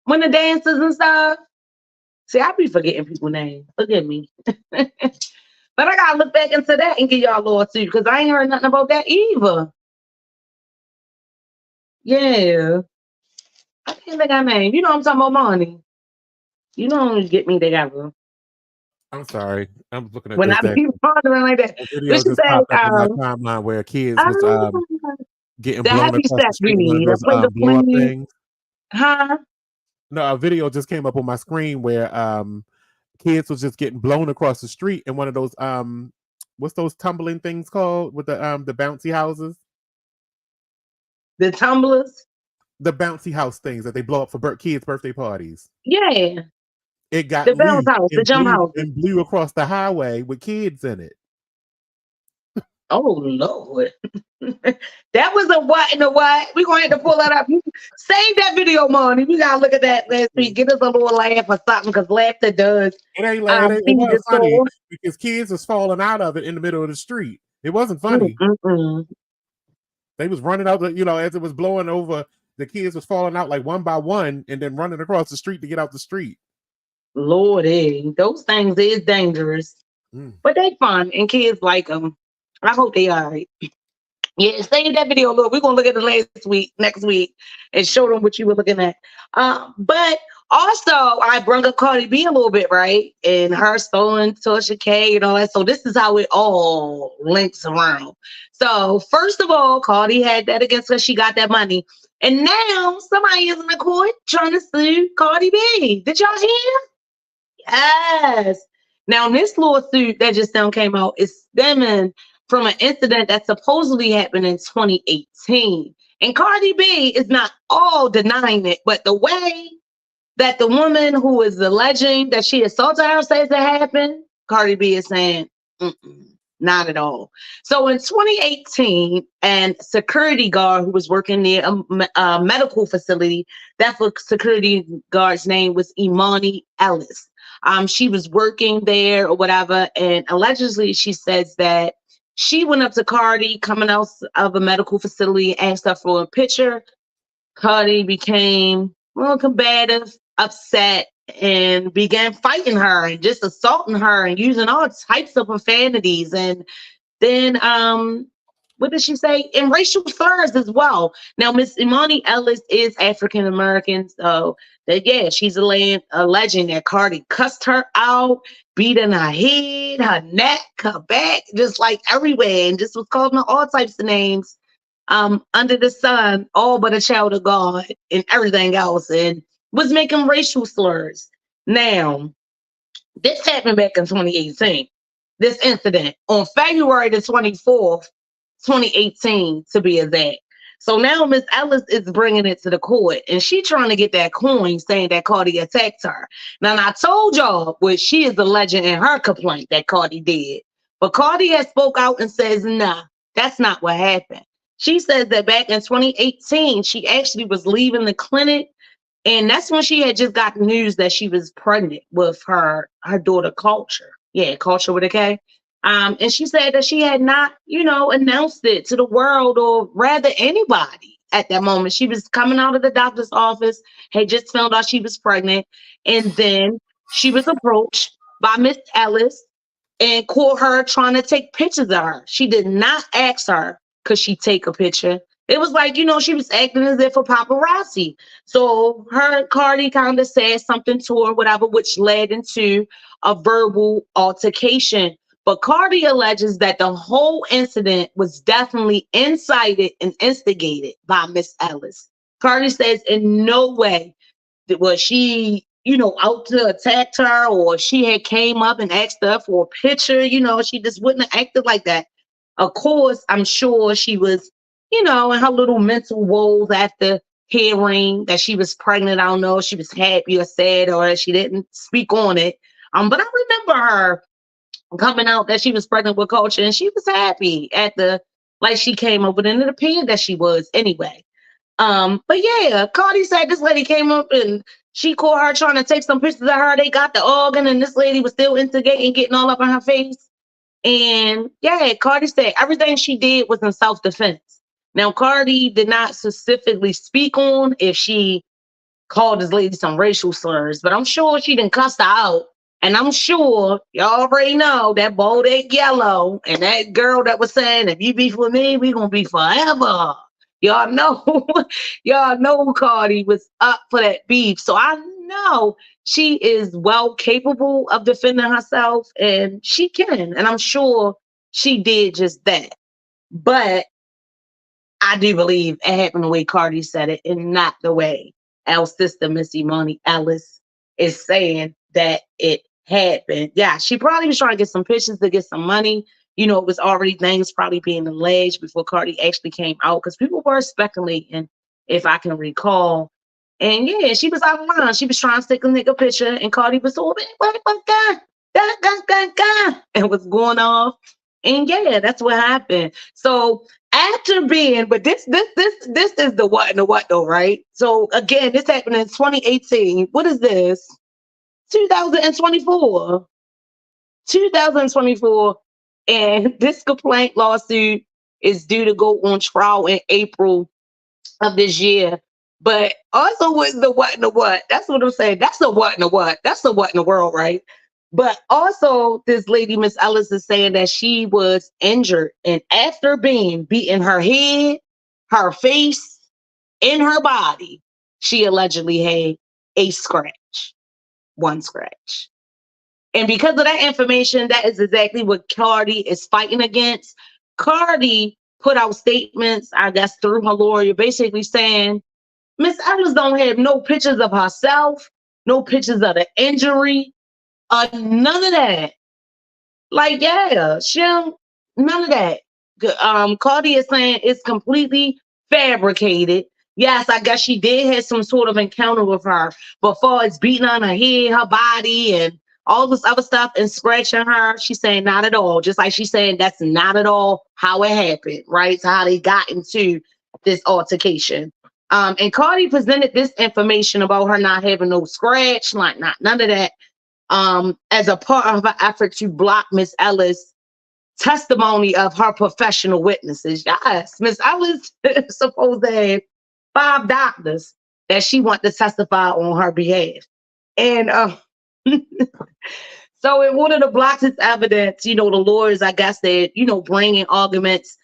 When the dancers and stuff. See, I be forgetting people's names. Forgive me. But I gotta look back into that and give y'all a lawsuit because I ain't heard nothing about that either. Yeah. I can't think her name. You know I'm talking about money. You don't get me together. I'm sorry. I'm looking at When this. I That be wondering like that. a But video she just said, popped up on my timeline where kids was oh, getting the blown happy across the step street in one of dude. I those played the blow up queen. things. Huh? No, a video just came up on my screen where kids was just getting blown across the street in one of those what's those tumbling things called with the bouncy houses? The tumblers. The bouncy house things that they blow up for kids' birthday parties. Yeah. It got The bounce loose house, the jump houses. and blew across the highway with kids in it. Oh Lord. That was a what in the what? We're gonna have to pull that up. Save that video, money. We gotta look at that last week. Get us a little laugh or something because laughter does It feed the was funny soul. because kids was falling out of it in the middle of the street. It wasn't funny. Mm-mm-mm. They was running out, as it was blowing over, the kids was falling out like one by one and then running across the street to get out the street. Lordy, those things is dangerous. But they fun and kids like them. I hope they all right. Yeah, save that video. Look, we're gonna look at it next week, and show them what you were looking at. But also, I brought up Cardi B a little bit, right? And her stolen Tasha K and all that. So this is how it all links around. So first of all, Cardi had that against her. She got that money, and now somebody is in the court trying to sue Cardi B. Did y'all hear? Yes. Now, this lawsuit that just now came out is stemming from an incident that supposedly happened in 2018. And Cardi B is not all denying it, but the way that the woman who is alleging that she assaulted her says it happened, Cardi B is saying, not at all. So in 2018, an security guard who was working near a medical facility, that security guard's name was Imani Ellis. She was working there or whatever, and allegedly she says that she went up to Cardi coming out of a medical facility and asked her for a picture. Cardi became combative, upset, and began fighting her and just assaulting her and using all types of profanities. And then what did she say? And racial slurs as well. Now, Miss Imani Ellis is African American, so that she's alleging that Cardi cussed her out, beat in her head, her neck, her back, just like everywhere, and just was calling her all types of names under the sun, all but a child of God and everything else, and was making racial slurs. Now, this happened back in 2018. This incident on February the 24th, 2018, to be exact. So now Miss Ellis is bringing it to the court, and she trying to get that coin, saying that Cardi attacked her. Now, I told y'all what she is alleging in her complaint that Cardi did, but Cardi has spoke out and says, nah, that's not what happened. She says that back in 2018, she actually was leaving the clinic, and that's when she had just got news that she was pregnant with her daughter, Culture. Yeah, Culture with a K. And she said that she had not, announced it to the world or rather anybody at that moment. She was coming out of the doctor's office, had just found out she was pregnant, and then she was approached by Miss Ellis and caught her trying to take pictures of her. She did not ask her, could she take a picture? It was like, she was acting as if a paparazzi. So her Cardi kind of said something to her, whatever, which led into a verbal altercation But Cardi alleges that the whole incident was definitely incited and instigated by Miss Ellis. Cardi says in no way was she, out to attack her, or she had came up and asked her for a picture. She just wouldn't have acted like that. Of course, I'm sure she was, in her little mental woes after hearing that she was pregnant. I don't know if she was happy or sad, or she didn't speak on it. But I remember her coming out that she was pregnant with Culture, and she was happy at like she came up with it, and it appeared that she was anyway. But yeah, Cardi said this lady came up and she caught her trying to take some pictures of her. They got the organ, and this lady was still instigating, getting all up in her face. And yeah, Cardi said everything she did was in self-defense. Now, Cardi did not specifically speak on if she called this lady some racial slurs, but I'm sure she didn't cuss her out. And I'm sure y'all already know that bold egg yellow and that girl that was saying, if you beef with me, we gonna be forever. Y'all know, y'all know Cardi was up for that beef. So I know she is well capable of defending herself, and she can. And I'm sure she did just that. But I do believe it happened the way Cardi said it, and not the way our sister Missy Money Ellis is saying that it happened. Yeah, she probably was trying to get some pictures to get some money. It was already things probably being alleged before Cardi actually came out, because people were speculating, if I can recall. And yeah, she was out of line. She was trying to stick a nigga picture, and Cardi was so, and was going off. And yeah, that's what happened. So after being, but this is the what and the what though, right? So again, this happened in 2018. What is this? 2024. 2024. And this complaint lawsuit is due to go on trial in April of this year. But also with the what and the what. That's what I'm saying. That's the what and the what. That's the what in the world, right? But also, this lady, Miss Ellis, is saying that she was injured, and after being beaten her head, her face, and her body, she allegedly had a scratch, one scratch. And because of that information, that is exactly what Cardi is fighting against. Cardi put out statements, I guess, through her lawyer, basically saying Miss Ellis don't have no pictures of herself, no pictures of the injury, none of that. Like, yeah, she don't, none of that. Cardi is saying it's completely fabricated. Yes, I guess she did have some sort of encounter with her, but far as beating on her head, her body, and all this other stuff and scratching her, she's saying not at all. Just like she's saying that's not at all how it happened, right? So how they got into this altercation. And Cardi presented this information about her not having no scratch, like none of that, as a part of an effort to block Miss Ellis' testimony of her professional witnesses. Yes, Miss Ellis is supposed to have 5 doctors that she wants to testify on her behalf. And so in order to block this evidence, the lawyers, I guess, they're, bringing arguments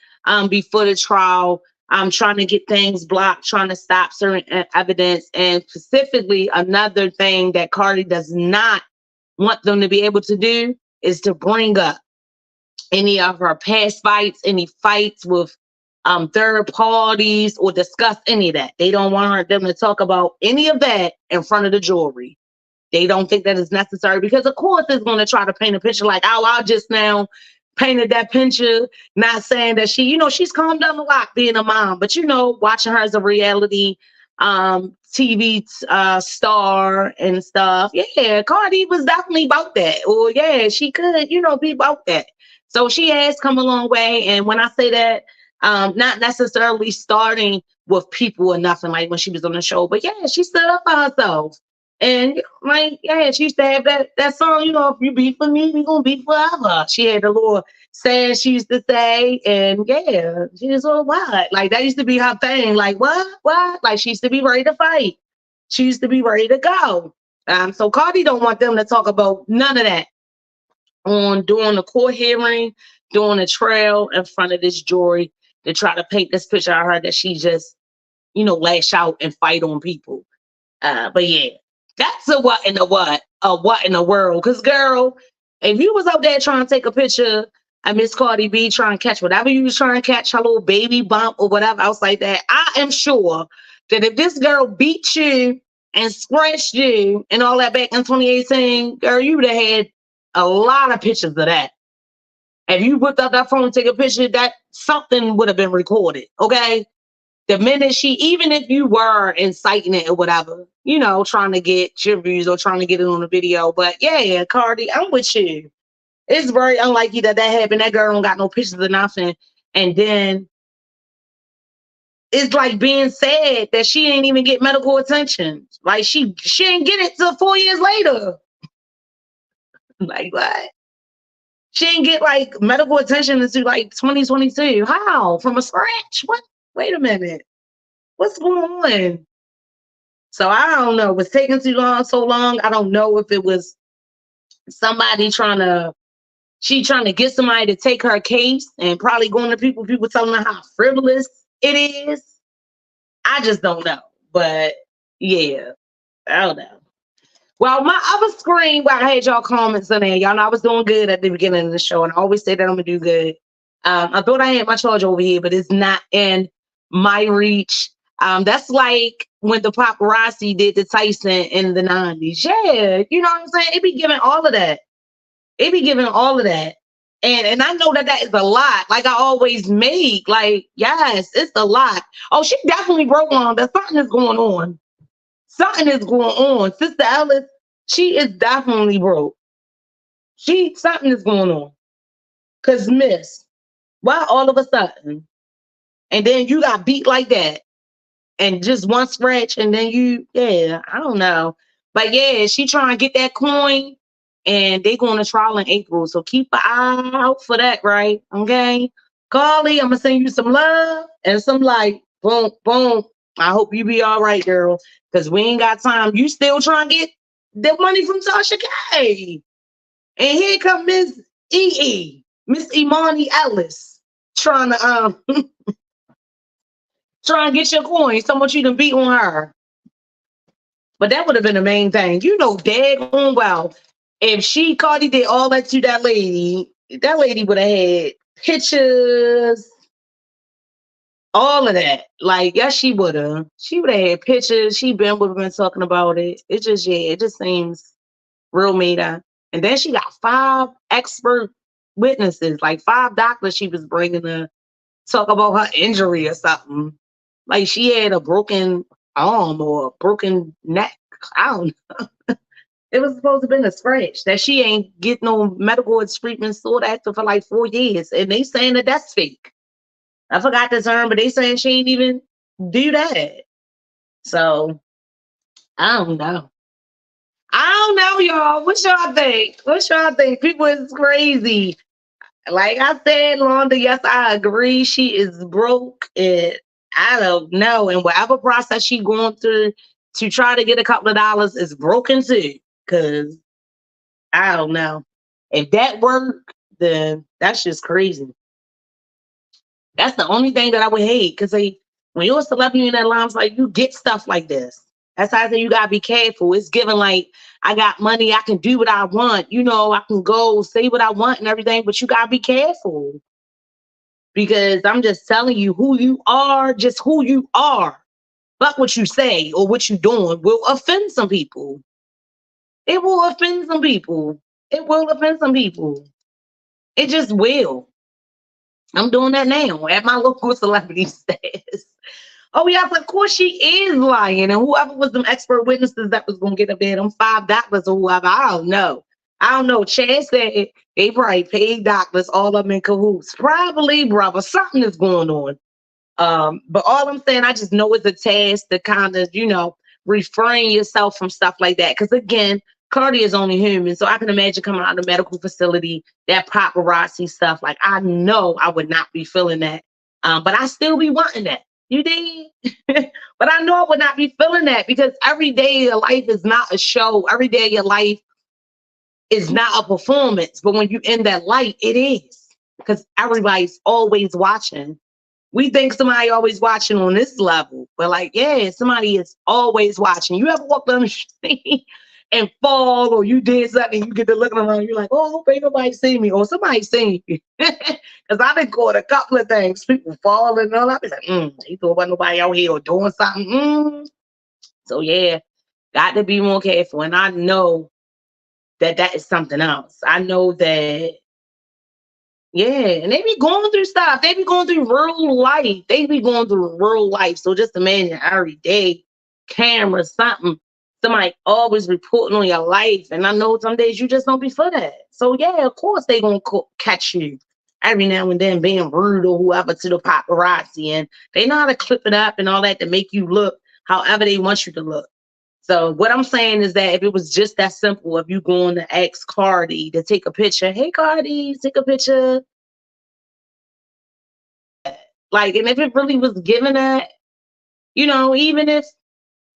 before the trial. Trying to get things blocked, trying to stop certain evidence. And specifically, another thing that Cardi does not want them to be able to do is to bring up any of her past fights, any fights with third parties, or discuss any of that. They don't want them to talk about any of that in front of the jury. They don't think that is necessary because, of course, it's going to try to paint a picture like, oh, I just now painted that picture, not saying that she, she's calmed down a lot being a mom, but, watching her as a reality TV star and stuff. Yeah, Cardi was definitely about that. Or, yeah, she could, be about that. So she has come a long way. And when I say that, not necessarily starting with people or nothing like when she was on the show, but yeah, she stood up for herself. And like, yeah, she used to have that song, if you be for me, we gonna be forever. She had a little saying she used to say, and yeah, she was all what? Like that used to be her thing. Like, what? Like she used to be ready to fight. She used to be ready to go. So Cardi don't want them to talk about none of that during the court hearing, during the trial in front of this jury to try to paint this picture of her that she just, lash out and fight on people. But yeah. That's a what in the what in the world. Because, girl, If you was out there trying to take a picture of Miss Cardi B, trying to catch whatever you was trying to catch, her little baby bump or whatever else like that, I am sure that if this girl beat you and scratched you and all that back in 2018, girl, you would have had a lot of pictures of that. If you whipped out that phone and take a picture, that something would have been recorded, okay? The minute even if you were inciting it or whatever, trying to get your views or trying to get it on a video. But yeah, Cardi, I'm with you. It's very unlikely that happened. That girl don't got no pictures or nothing. And then it's like being sad that she ain't even get medical attention. Like she ain't get it till 4 years later. Like what? She ain't get like medical attention until like 2022. How? From a scratch? What? Wait a minute. What's going on? So I don't know. It was taking so long. I don't know if it was somebody trying to get somebody to take her case and probably going to people telling her how frivolous it is. I just don't know. But yeah, I don't know. Well, my other screen where I had y'all comments on there, y'all know I was doing good at the beginning of the show, and I always say that I'm gonna do good. I thought I had my charge over here, but it's not in my reach. That's like when the paparazzi did the Tyson in the 90s. Yeah, you know what I'm saying? It be giving all of that. And I know that is a lot. Like I always make, like, yes, it's a lot. Oh, she definitely broke on that. Something is going on. Sister Ellis, she is definitely broke. Something is going on. Cause miss, why all of a sudden? And then you got beat like that. And just one scratch, and then I don't know. But yeah, she trying to get that coin, and they going to trial in April. So keep an eye out for that, right? Okay. Carly, I'm gonna send you some love and some light. Boom, boom. I hope you be all right, girl. Because we ain't got time. You still trying to get the money from Tasha K. And here come Miss Miss Imani Ellis, trying to trying to get your coin. So much you done beat on her. But that would have been the main thing. Daggone well. If Cardi did all that to that lady would have had pictures, all of that. Like, yes, she would have. She would have had pictures. Would have been talking about it. It just seems real made up. And then she got 5 expert witnesses, like 5 doctors she was bringing to talk about her injury or something. Like she had a broken arm or a broken neck. I don't know. It was supposed to have been a scratch that she ain't get no medical treatment sought after for like 4 years. And they saying that that's fake. I forgot the term, but they saying she ain't even do that. So I don't know. Y'all. What y'all think? People is crazy. Like I said, Londa, yes, I agree. She is broke. I don't know. And whatever process she going through to try to get a couple of dollars is broken too. Because I don't know. If that worked, then that's just crazy. That's the only thing that I would hate. Because when you're a celebrity in that line, it's like you get stuff like this. That's how I say you gotta be careful. It's given like I got money, I can do what I want. I can go say what I want and everything, but you gotta be careful. Because I'm just telling you who you are, just who you are. But what you say or what you doing will offend some people. It will offend some people. It just will. I'm doing that now at my local celebrity status. Oh, yes, of course she is lying. And whoever was them expert witnesses that was going to get up there, them 5 doctors or whoever, I don't know. Chad said they probably paid doctors, all of them in cahoots. Probably, brother, something is going on. But all I'm saying, I just know it's a task to kind of, refrain yourself from stuff like that. Because again, Cardi is only human. So I can imagine coming out of the medical facility, that paparazzi stuff. Like, I know I would not be feeling that. But I still be wanting that. You did? But I know I would not be feeling that because every day of your life is not a show. Every day of your life is not a performance. But when you're in that light, it is. Because everybody's always watching. We think somebody always watching on this level. But like, yeah, somebody is always watching. You ever walk down the street and fall, or you did something, you get to looking around, you're like, oh, hope ain't nobody see me, or somebody seen you. Because I've been caught a couple of things, people falling and all that. I be like, they thought about nobody out here or doing something. So yeah, got to be more careful. And I know that is something else. I know that, yeah, and they be going through stuff. They be going through real life. They be going through real life. So just imagine every day, camera, something, somebody always reporting on your life. And I know some days you just don't be for that. So yeah, of course they gonna catch you every now and then being rude or whoever to the paparazzi. And they know how to clip it up and all that to make you look however they want you to look. So what I'm saying is that if it was just that simple, if you going to ask Cardi to take a picture, hey Cardi, take a picture. Like, and if it really was given that, even if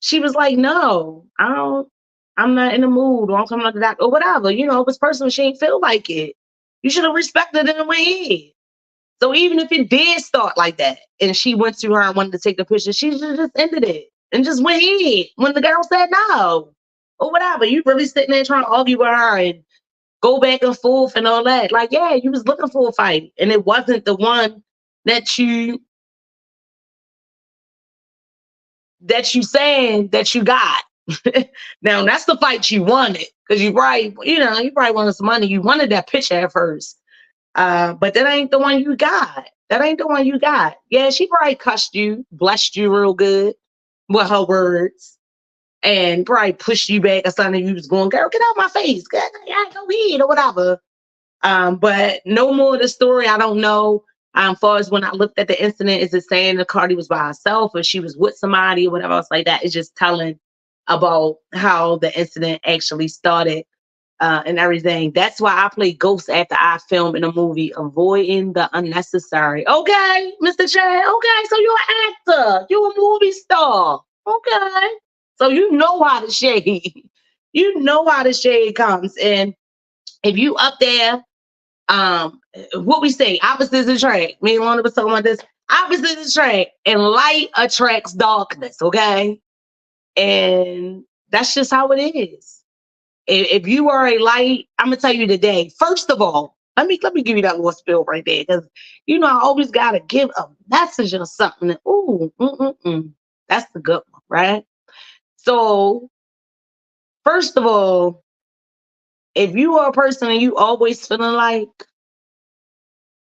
she was like, no, I'm not in the mood, or I'm coming out the doctor, or whatever, if it's personal, she ain't feel like it. You should have respected it and went ahead. So even if it did start like that, and she went to her and wanted to take the picture, she should have just ended it and just went ahead when the girl said no, or whatever. You really sitting there trying to argue with her and go back and forth and all that. Like, yeah, you was looking for a fight, and it wasn't the one that you saying that you got. Now that's the fight you wanted, because you probably wanted some money. You wanted that picture at first. But that ain't the one you got. That ain't the one you got. Yeah, she probably cussed you, blessed you real good with her words, and probably pushed you back or something. You was going, girl, get out my face. Go ahead or whatever. But no more of the story. I don't know. Far as when I looked at the incident, is it saying that Cardi was by herself or she was with somebody or whatever else like that? It's just telling about how the incident actually started. And everything. That's why I play ghosts after I film in a movie, avoiding the unnecessary. Okay, Mr. Chad. Okay, so you're an actor. You're a movie star. Okay. So you know how the shade. You know how the shade comes. And if you up there, what we say, opposites attract. Me and Lorna was talking about this. Opposites attract, and light attracts darkness. Okay. And that's just how it is. If you are a light, I'm gonna tell you today. First of all, let me give you that little spill right there, because I always gotta give a message or something. That's the good one, right? So, first of all, if you are a person and you always feeling like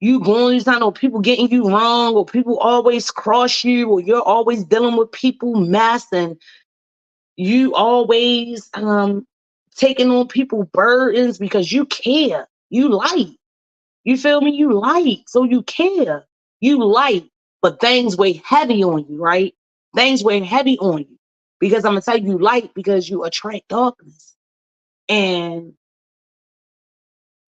you going through something, or people getting you wrong, or people always cross you, or you're always dealing with people mess, and you always taking on people burdens because you care. You light. You feel me? You light. So you care. You light. But things weigh heavy on you, right? Things weigh heavy on you. Because I'm going to tell you light, because you attract darkness. And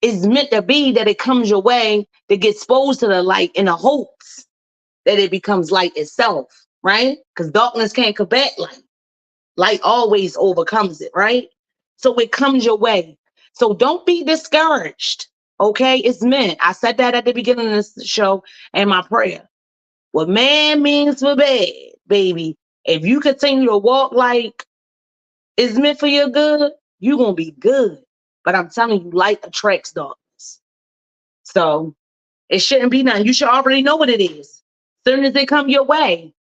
it's meant to be that it comes your way to get exposed to the light in the hopes that it becomes light itself, right? Because darkness can't combat light. Light always overcomes it, right? So it comes your way. So don't be discouraged, okay? It's meant. I said that at the beginning of this show and my prayer. What man means for bad, baby, if you continue to walk like it's meant for your good, you're going to be good. But I'm telling you, light attracts darkness. So it shouldn't be nothing. You should already know what it is. Soon as they come your way.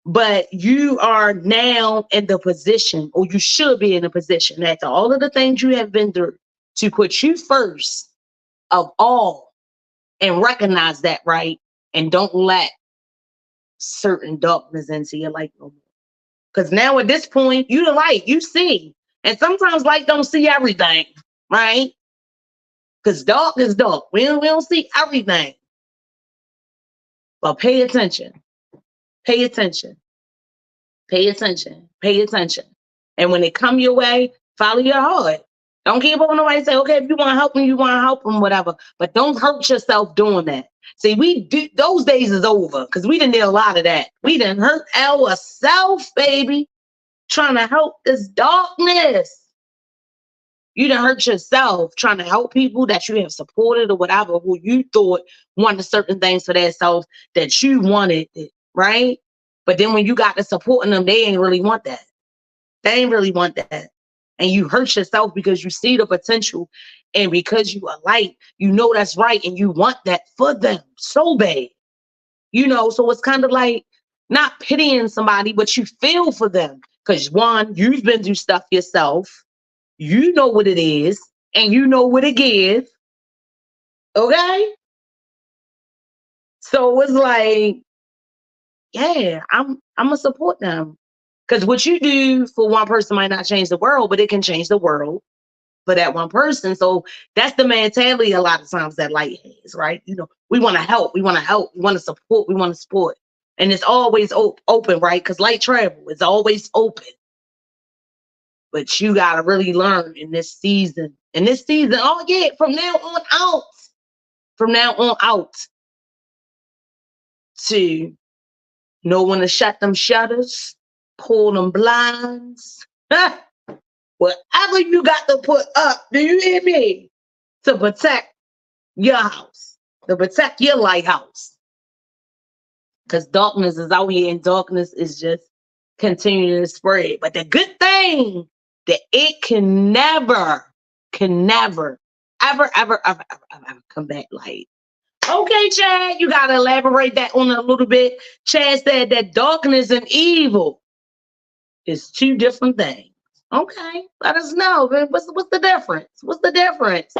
But you are now in the position, or you should be in a position, after all of the things you have been through, to put you first of all and recognize that, right? And don't let certain darkness into your life no more. Because now at this point, you the light, you see. And sometimes light don't see everything, right? Because dark is dark. We don't see everything. But pay attention. Pay attention. Pay attention. Pay attention. And when it come your way, follow your heart. Don't keep on nobody say, okay, if you want to help them, you want to help them, whatever. But don't hurt yourself doing that. See, those days is over, because we done did a lot of that. We done hurt ourselves, baby, trying to help this darkness. You done hurt yourself trying to help people that you have supported or whatever, who you thought wanted certain things for themselves that you wanted, right? But then when you got to supporting them, they ain't really want that. They ain't really want that. and you hurt yourself because you see the potential, and because you are light, you know that's right, and you want that for them so bad. So it's kind of like not pitying somebody, but you feel for them. Because one, you've been through stuff yourself. You know what it is, and you know what it gives. Okay? So it's like, yeah, I'm gonna support them. Because what you do for one person might not change the world, but it can change the world for that one person. So that's the mentality a lot of times that light has, right? We want to help, we want to help, we want to support, we want to support. And it's always open, right? Because light travel is always open. But you got to really learn in this season. Oh yeah, from now on out, to know when to shut them shutters, pull them blinds, whatever you got to put up, do you hear me? To protect your house, to protect your lighthouse. Because darkness is out here, and darkness is just continuing to spread. But the good thing that it can never, ever, ever, ever, ever, ever come back light. Okay, Chad, you got to elaborate that on a little bit. Chad said that darkness and evil is two different things. Okay, let us know. What's the difference? What's the difference?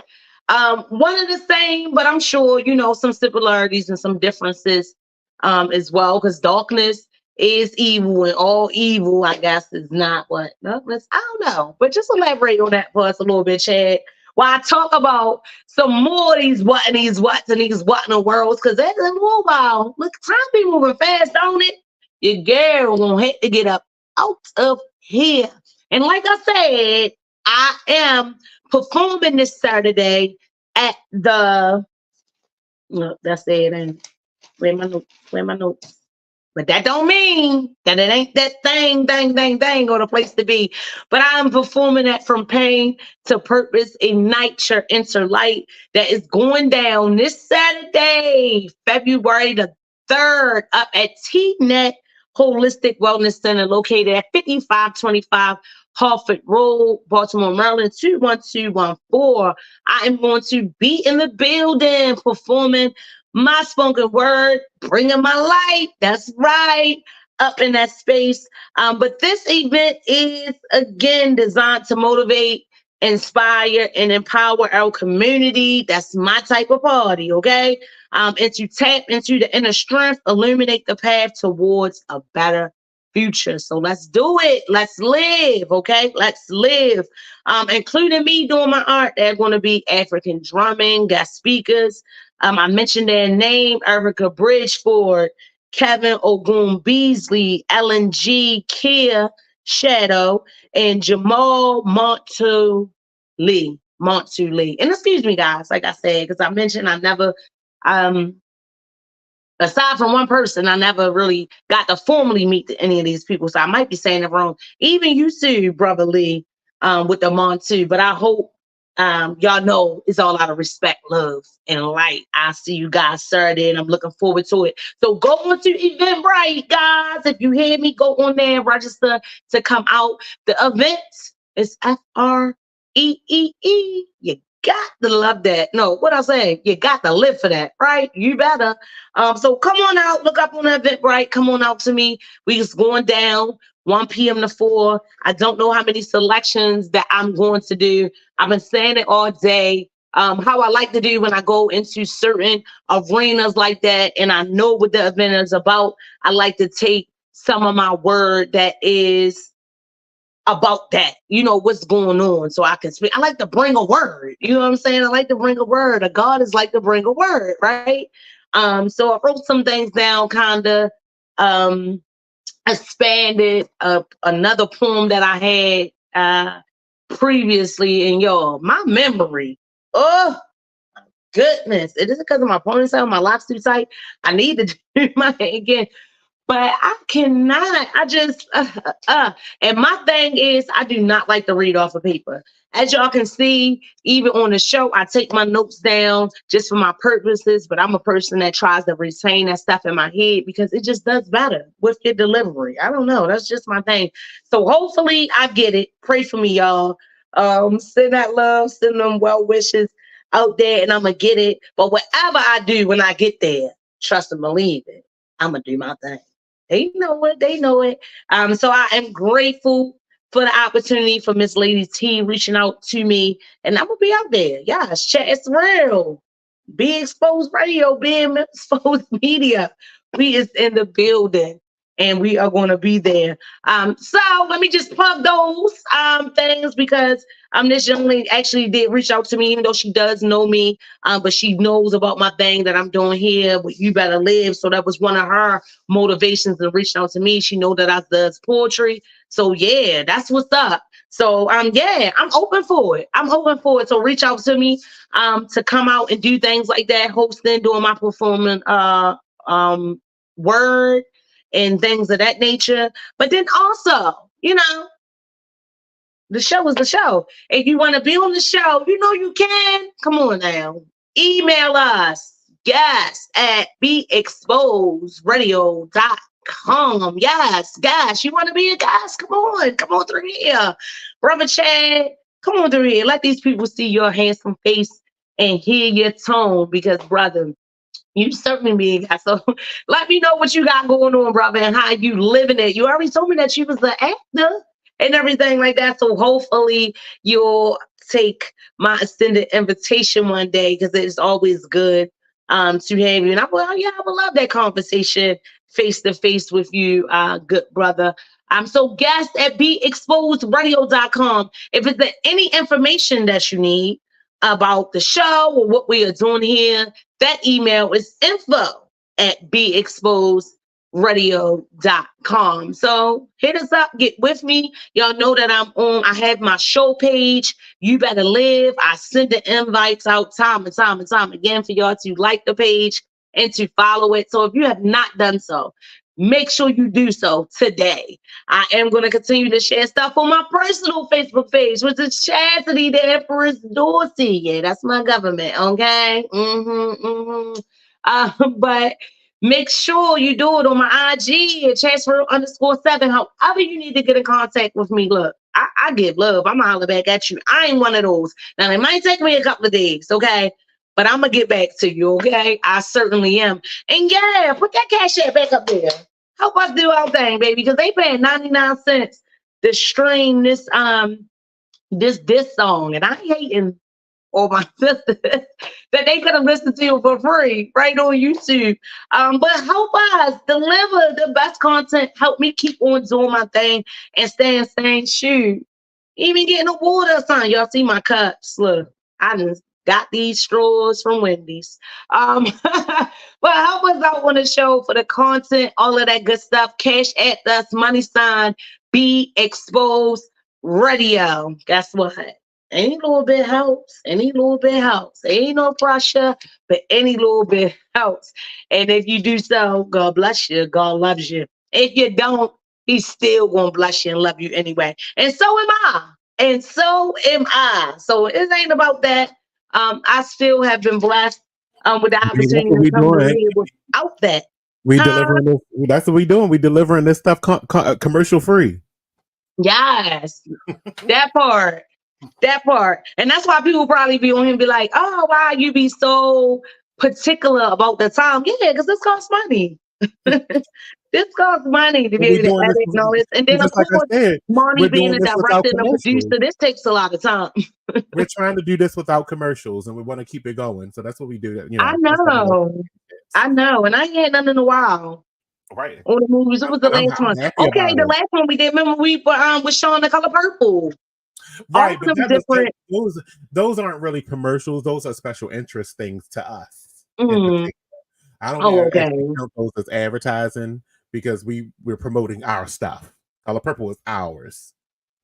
One of the same, but I'm sure, some similarities and some differences as well, because darkness is evil, and all evil, I guess, is not what darkness. I don't know, but just elaborate on that for us a little bit, Chad. While I talk about some more of these what in the worlds, because that's a little while. Look, time be moving fast, don't it? Your girl gonna have to get up out of here. And like I said, I am performing this Saturday at the. No, that's it. And where my notes? But that don't mean that it ain't that thing, or the place to be. But I'm performing at From Pain to Purpose, Ignite Your Inner Light, that is going down this Saturday, February the 3rd, up at T-Net Holistic Wellness Center, located at 5525 Harford Road, Baltimore, Maryland, 21214. I am going to be in the building performing my spoken word, bringing my light. That's right, up in that space. But this event is, again, designed to motivate, inspire, and empower our community. That's my type of party, okay? And to tap into the inner strength, illuminate the path towards a better future. So let's do it. Let's live, okay? Let's live. Including me doing my art, they're going to be African drumming, guest speakers. I mentioned their name: Erica Bridgeford, Kevin Ogun Beasley, Ellen G. Kia Shadow, and Jamal Montu Lee. And excuse me, guys, like I said, because I mentioned I never, aside from one person, I never really got to formally meet any of these people. So I might be saying it wrong. Even you too, Brother Lee, with the Montu. But I hope y'all know it's all out of respect, love, and light. I see you guys Saturday, and I'm looking forward to it. So go on to Eventbrite, guys. If you hear me, go on there, register to come out. The event is FREEE. You got to love that. No, what I say? You got to live for that, right? You better. So come on out. Look up on the Eventbrite. Come on out to me. We just going down 1 p.m. to 4. I don't know how many selections that I'm going to do. I've been saying it all day. How I like to do when I go into certain arenas like that, and I know what the event is about, I like to take some of my word that is about that, what's going on, so I can speak. I like to bring a word, you know what I'm saying? I like to bring a word. A God is like to bring a word, right? So I wrote some things down, kind of expanded another poem that I had previously, and y'all, my memory, oh my goodness, it is because of my ponytail, my locks too tight. I need to do my hair again. But I cannot. I just and my thing is I do not like to read off of paper. As y'all can see, even on the show, I take my notes down just for my purposes, but I'm a person that tries to retain that stuff in my head because it just does better with your delivery. I don't know. That's just my thing. So hopefully I get it. Pray for me, y'all. Send that love, send them well wishes out there, and I'm gonna get it. But whatever I do when I get there, trust and believe it. I'm gonna do my thing. They know it. They know it. So I am grateful for the opportunity for Miss Lady T reaching out to me, and I'm gonna be out there. Yes, chat. It's real. Be Exposed Radio, being Exposed Media. We is in the building, and we are going to be there. So let me just plug those things because this young lady actually did reach out to me, even though she does know me, but she knows about my thing that I'm doing here with You Better Live. So that was one of her motivations in reaching out to me. She know that I does poetry. So yeah, that's what's up. So yeah, I'm open for it. I'm open for it. So reach out to me to come out and do things like that, hosting, doing my performance word and things of that nature. But then also, the show is the show. If you want to be on the show, you can. Come on now. Email us. Yes, at beexposedradio.com. Yes, you want to be a guest? Come on through here. Brother Chad, come on through here. Let these people see your handsome face and hear your tone because, brother, you certainly be a guest. So let me know what you got going on, brother, and how you living it. You already told me that you was an actor and everything like that. So hopefully you'll take my extended invitation one day because it's always good to have you. And I would love that conversation face to face with you, good brother. So guest at beexposedradio.com. If there's any information that you need about the show or what we are doing here, that email is info@beexposedradio.com. So hit us up, get with me. Y'all know that I have my show page, You Better Live. I send the invites out time and time again for y'all to like the page and to follow it. So if you have not done so, make sure you do so today. I am going to continue to share stuff on my personal Facebook page, which is Chastity the Empress Dorsey. Yeah, that's my government, okay? But make sure you do it on my IG at Chastity_7. However you need to get in contact with me, look, I give love. I'm going to holler back at you. I ain't one of those. Now, it might take me a couple of days, okay? But I'm going to get back to you, okay? I certainly am. And yeah, put that Cashapp back up there. Help us do our thing, baby, because they paying 99 cents to stream this song. And I ain't hating on my sisters that they could have listened to it for free right on YouTube. But help us deliver the best content. Help me keep on doing my thing and staying shoot. Even getting a water sign. Y'all see my cups. Look, I just got these straws from Wendy's. But help us out on the show for the content, all of that good stuff. Cash at us, money sign, Be Exposed Radio. Guess what? Any little bit helps. Any little bit helps. Ain't no pressure, but any little bit helps. And if you do so, God bless you. God loves you. If you don't, He's still gonna bless you and love you anyway. And so am I. And so am I. So it ain't about that. I still have been blessed with the opportunity to come to here without that. We delivering this. That's what we doing. We delivering this stuff commercial free. Yes, that part. And that's why people probably be on him and be like, oh, why you be so particular about the time? Yeah, because this costs money. This costs money to be able to edit and all this. And then, of course, Marnie being a director and a producer, this takes a lot of time. We're trying to do this without commercials, and we want to keep it going. So that's what we do. I know. And I ain't had nothing in a while. Right. On the movies. It was the last one. Okay, the last one we did. Remember we with Sean the Color Purple. Right, but those aren't really commercials. Those are special interest things to us. Mm. I don't count those as advertising because we're promoting our stuff. Color Purple is ours.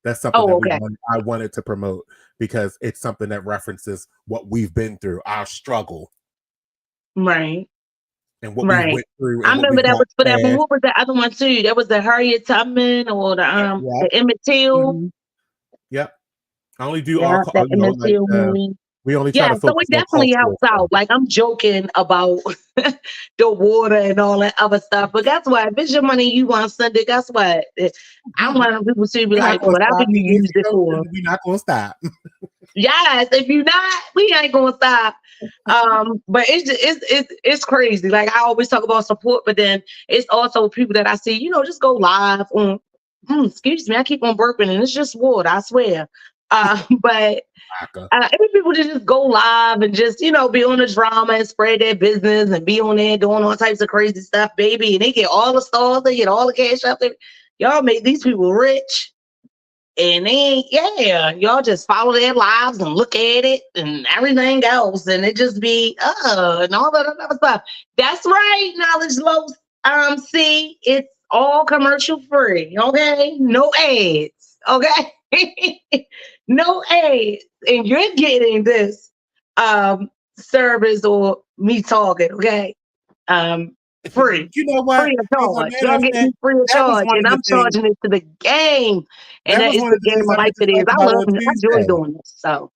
That's something that I wanted to promote because it's something that references what we've been through, our struggle. Right. and what we Right. went through I and what we remember that got was for that one. past. What was the other one too? That was the Harriet Tubman or Yep. the Emmett Till. Mhm. Yep. I only do Yeah, that Emmett like Till movie. we only try Yeah, to so it focus on definitely cultural helps stuff. out. Like I'm joking about the water and all that other stuff, but guess what? If it's your money you want to send it, guess what? I'm one of the people to be We're not like, gonna whatever stop. you If use you it don't, for. then we're not gonna stop. Yes, if you not, we ain't gonna stop. But it's crazy. Like I always talk about support, but then it's also people that I see, just go live on. Excuse me, I keep on burping, and it's just water. I swear. But every people to just go live and just be on the drama and spread their business and be on there doing all types of crazy stuff, baby. And they get all the stars, they get all the cash up there. Y'all make these people rich. And then, y'all just follow their lives and look at it and everything else. And it just be, and all that other stuff. That's right, Knowledge Low. See, it's all commercial free. Okay. No ads. Okay. No ads. And you're getting this service or me talking. Okay. Free. You know what? Free of As a charge. matter Y'all of get fact, me free of that was charge, one and of the I'm things. charging it to the game, and That that was is one the of the game things of I life meant to it is. talk I about love on and I enjoy Tuesday. doing this. So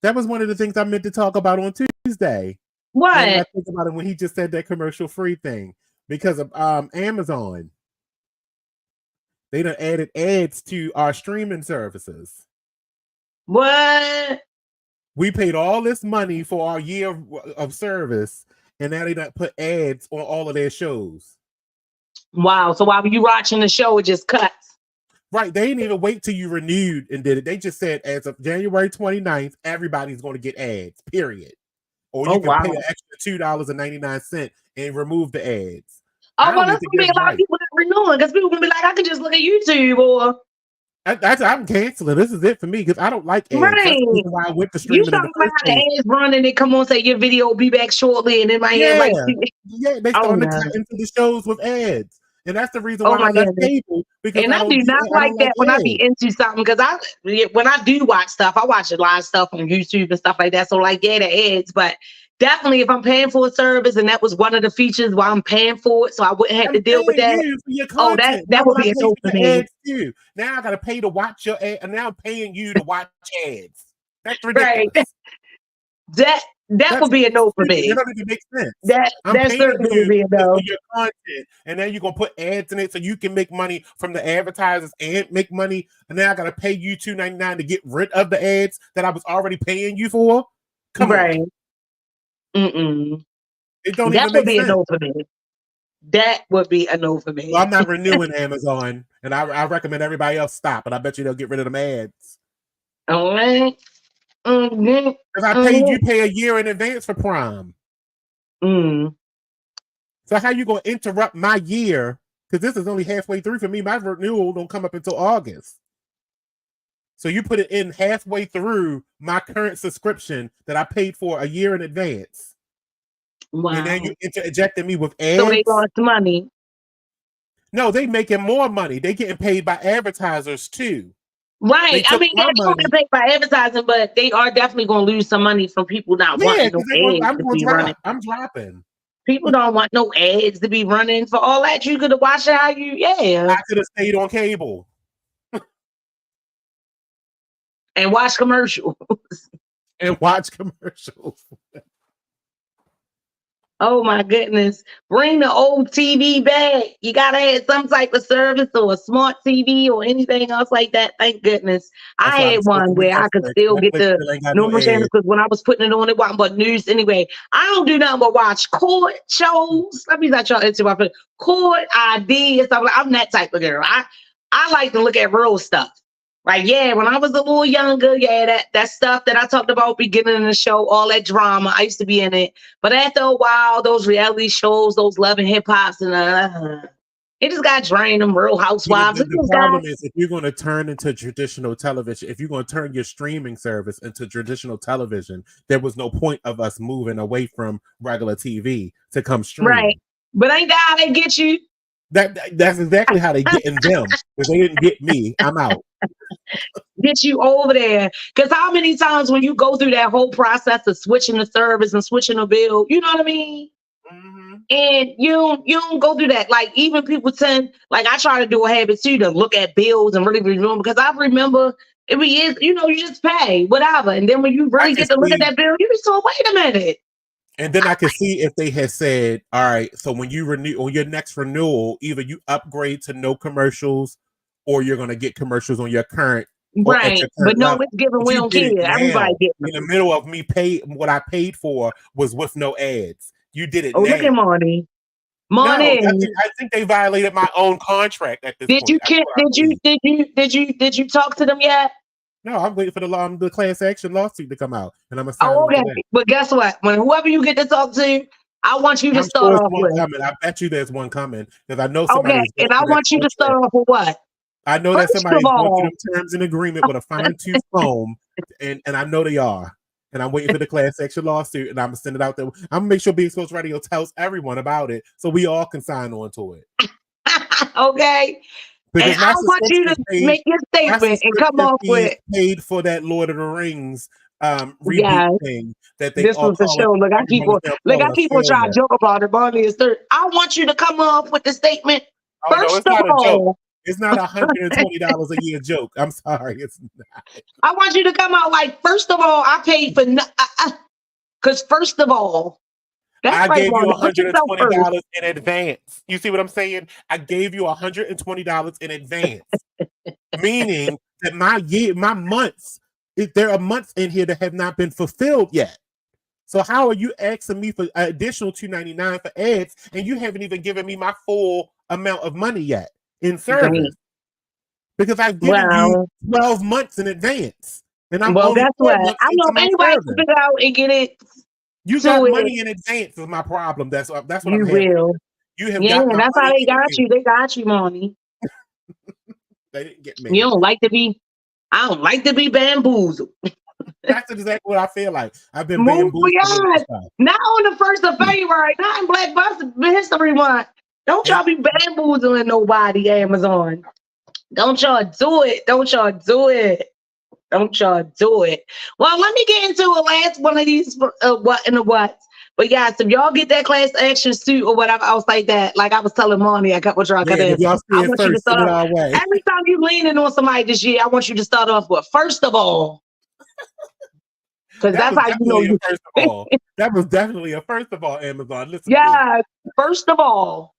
That was one of the things I meant to talk about on Tuesday. Now that I what? think about it, when he just said that commercial free thing, because of Amazon, they done added ads to our streaming services. What? We paid all this money for our year of service, and now they done put ads on all of their shows. Wow. So while you watching the show, it just cuts. Right. They didn't even wait till you renewed and did it. They just said as of January 29th, everybody's going to get ads, period. Or Oh you can pay wow. an extra $2.99 and remove the ads. Oh I well, don't even that's think gonna be that's a lot of right. people that renewing because people gonna be like, I could just look at YouTube or I'm canceling. This is it for me because I don't like ads. That's the right. reason why I went to You streaming in the talking about first how place. the ads run and they come on say your video will be back shortly, and in my head Yeah. like, Yeah. They oh starting to no, cut into the shows with ads. And that's the reason oh why I my left goodness. cable because And I do not I like don't like that when I be ads. into something because when I do watch stuff, I watch a lot of stuff on YouTube and stuff like that. So like the ads, but definitely if I'm paying for a service and that was one of the features why I'm paying for it, so I wouldn't have I'm to deal with paying that. you for your Oh, that content. Why that would would I be a pay no for for your me. ads too? Now I gotta pay to watch your ad, and now I'm paying you to watch ads. That's Right. ridiculous. That That's would be a no for stupid. It me. doesn't even make sense. That I'm that paying certainly would you be a for no. your content, and now you're gonna put ads in it so you can make money from the advertisers and make money. And now I gotta pay you $2.99 to get rid of the ads that I was already paying you for. Come Right. on, Mm-mm. it don't That even would make be a sense. no for me. That would be a no for Well, me. I'm not renewing Amazon, and I recommend everybody else stop. And I bet you they'll get rid of them ads. All right. Mm-hmm. Because I paid you Mm-hmm. pay a year in advance for Prime. Mm. So how you gonna interrupt my year? Because this is only halfway through for me. My renewal don't come up until August. So you put it in halfway through my current subscription that I paid for a year in advance. And then Wow. you interjecting me with So they ads. lost money. No, they making more money. They getting paid by advertisers too. They Right. I took mean, yeah, my they're gonna money. get paid by advertising, but they are definitely gonna lose some money from people not Yeah, wanting no because ads I'm to gonna be running. drop. I'm dropping. People don't want no ads to be running for all that. You could have watched it how I could have stayed on cable. and watch commercials. And watch commercials. Oh my goodness. Bring the old TV back. You gotta have some type of service or a smart TV or anything else like that. Thank goodness. That's I why I'm had sticking one with where I could Netflix. still get Netflix the still ain't got no normal channels ads. because when I was putting it on, it wasn't but news anyway. I don't do nothing but watch court shows. Let me not y'all into my court ID and stuff like I'm that type of girl. I like to look at real stuff. Like, yeah, when I was a little younger, yeah, that stuff that I talked about beginning of the show, all that drama, I used to be in it. But after a while, those reality shows, those Love and Hip Hops, and it just got drained. Them Real But Housewives, it the just got problem is if you're going to turn into traditional television, if you're going to turn your streaming service into traditional television, there was no point of us moving away from regular TV to come stream. right. But ain't that how they get you? That's exactly how they get in them. If they didn't get me, I'm out. Get you over there. Because how many times when you go through that whole process of switching the service and switching the bill, you know what I mean? Mm-hmm. And you don't go through that. Like even people tend, like I try to do a habit too to look at bills and really review them because I remember every year, you just pay whatever, and then when you I really can get to look at see, that bill, you just go, wait a minute. and then I can see if they had said, all right, so when you renew on your next renewal, either you upgrade to no commercials, or you're gonna get commercials on your current or at Right, your but current no, level. it's given. But We you don't did it care. Everybody now getting in the them. middle of me pay what I paid for was with no ads. You did it Oh, look now. at Marty. No, Marty, I think they violated my own contract at this did point. you That's care? what I believe. Did you talk to them yet? No, I'm waiting for the class action lawsuit to come out, and I'm gonna sign Oh, on to okay. that. But guess what? When whoever you get to talk to, I want you to I'm start sure it's off one with. coming. I bet you there's one coming because I know Okay, somebody is and going I through that want you to contract. start off with what? I know that First of somebody's going through all, them terms and agreement with a fine tooth comb, and I know they are. And I'm waiting for the class action lawsuit, and I'm gonna send it out there. I'm gonna make sure Being Exposed Radio tells everyone about it, so we all can sign on to it. okay. And Because I want you to make your my statement and come subscription off fees with, paid for that Lord of the Rings reboot yeah, thing that they this all was the call it. show. Everyone is now Look, I calling a keep on trying to filler. joke about it, Bonnie is third. I want you to come off with the statement. Oh no, First it's of not a joke. all, It's not $120 a year joke. I'm sorry, it's not. I want you to come out like, first of all, I paid for, because first of all, that's I right, gave you Bonnie. Put yourself first. $120 in advance. You see what I'm saying? I gave you $120 in advance, meaning that my months, there are months in here that have not been fulfilled yet. So how are you asking me for additional $2.99 for ads, and you haven't even given me my full amount of money yet in Right. service? Because I've given you Well, 12 months in advance, and I'm well, only guess 4 what? months I know into if my anybody can service. figure out and get it You got to it, money in advance is my problem. That's what I'm you having. will. You have Yeah, got my that's how money they in got advance. you. They got you, Bonnie. They didn't get You me. don't like to be, I don't like to be bamboozled. That's exactly what I feel like. I've been Move bamboozled into beyond. stuff. Not on the 1st of February, not in Black History Month. Don't y'all be bamboozling nobody, Amazon. Don't y'all do it. Don't y'all do it. Don't y'all do it. Well, let me get into a last one of these what in the what. But guys, if y'all get that class action suit or whatever else like that, like I was telling Monty, I got what y'all Yeah, cut and in. if y'all I see it want you to first, start send it off. our way. Every time you leaning on somebody this year, I want you to start off with first of all. Because That that's was how you know definitely a you. first of all. That was definitely a first of all, Amazon. Listen to me. Yeah, first of all.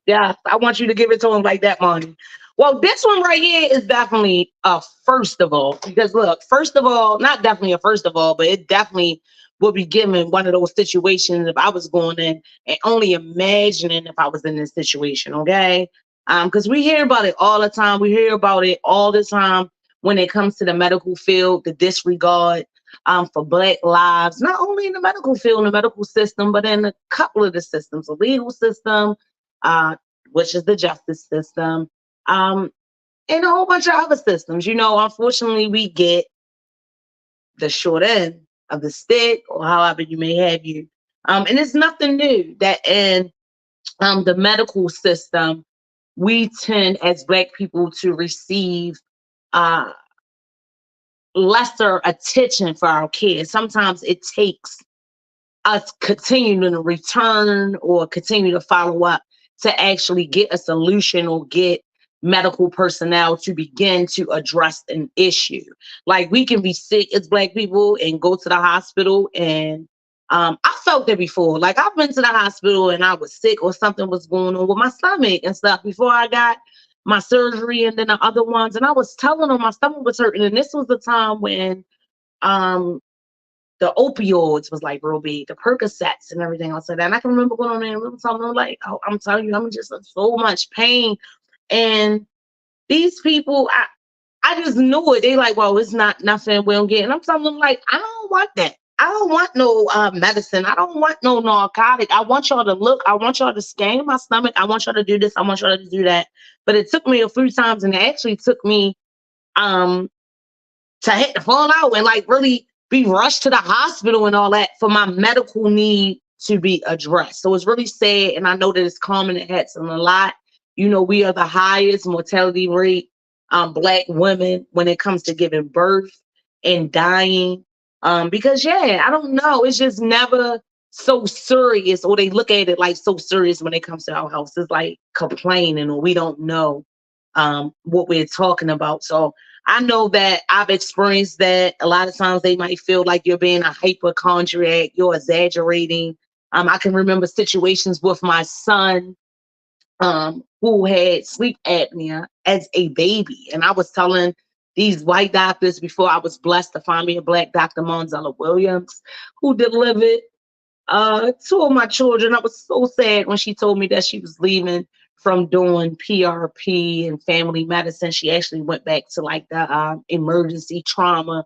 Yeah, I want you to give it to him like that, Monty. Well, this one right here is definitely a first of all. Because look, first of all, not definitely a first of all, but it definitely would be given one of those situations if I was going in and only imagining if I was in this situation, okay? Because we hear about it all the time. We hear about it all the time when it comes to the medical field, the disregard for Black lives, not only in the medical field, in the medical system, but in a couple of the systems, the legal system, which is the justice system, and a whole bunch of other systems. Unfortunately, we get the short end of the stick, or however you may have you. And it's nothing new that in the medical system, we tend as Black people to receive uh, lesser attention for our kids. Sometimes it takes us continuing to return or continue to follow up to actually get a solution or get medical personnel to begin to address an issue. Like we can be sick as Black people and go to the hospital, and I felt that before. Like I've been to the hospital and I was sick or something was going on with my stomach and stuff before I got my surgery and then the other ones. And I was telling them my stomach was hurting. And this was the time when um the opioids was like real big, the Percocets and everything else like that. And I can remember going on there and really telling them like, oh, I'm telling you, I'm just in so much pain. And these people, I just knew it. They like, well, it's not nothing we don't get. And I'm telling them like, I don't want that. I don't want no medicine. I don't want no narcotic. I want y'all to look. I want y'all to scan my stomach. I want y'all to do this. I want y'all to do that. But it took me a few times, and it actually took me to hit the fall out and like really be rushed to the hospital and all that for my medical need to be addressed. So it's really sad. And I know that it's common. It happens a lot. We are the highest mortality rate Black women when it comes to giving birth and dying. Because I don't know. It's just never so serious, or they look at it like so serious when it comes to our house. It's like complaining, or we don't know what we're talking about. So I know that I've experienced that. A lot of times they might feel like you're being a hypochondriac, you're exaggerating. I can remember situations with my son who had sleep apnea as a baby. And I was telling these white doctors before I was blessed to find me a black doctor, Monzella Williams, who delivered two of my children. I was so sad when she told me that she was leaving from doing PRP and family medicine. She actually went back to like the emergency trauma,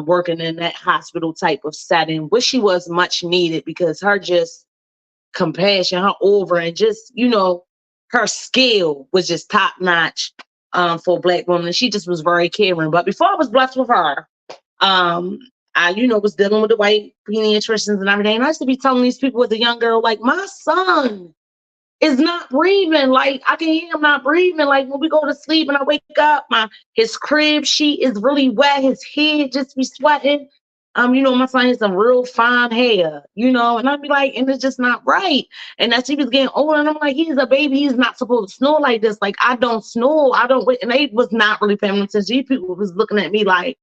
working in that hospital type of setting, which she was much needed, because her just compassion, her over, and just, her skill was just top notch for a black woman. And she just was very caring. But before I was blessed with her, I, was dealing with the white pediatricians and everything. And I used to be telling these people as a young girl, like, my son is not breathing. Like, I can hear him not breathing. Like, when we go to sleep and I wake up, his crib sheet is really wet. His head just be sweating. My son has some real fine hair, and I'd be like, and it's just not right. And as he was getting older, and I'm like, he's a baby. He's not supposed to snore like this. Like, I don't snore. I don't. And they was not really paying attention. These people was looking at me like,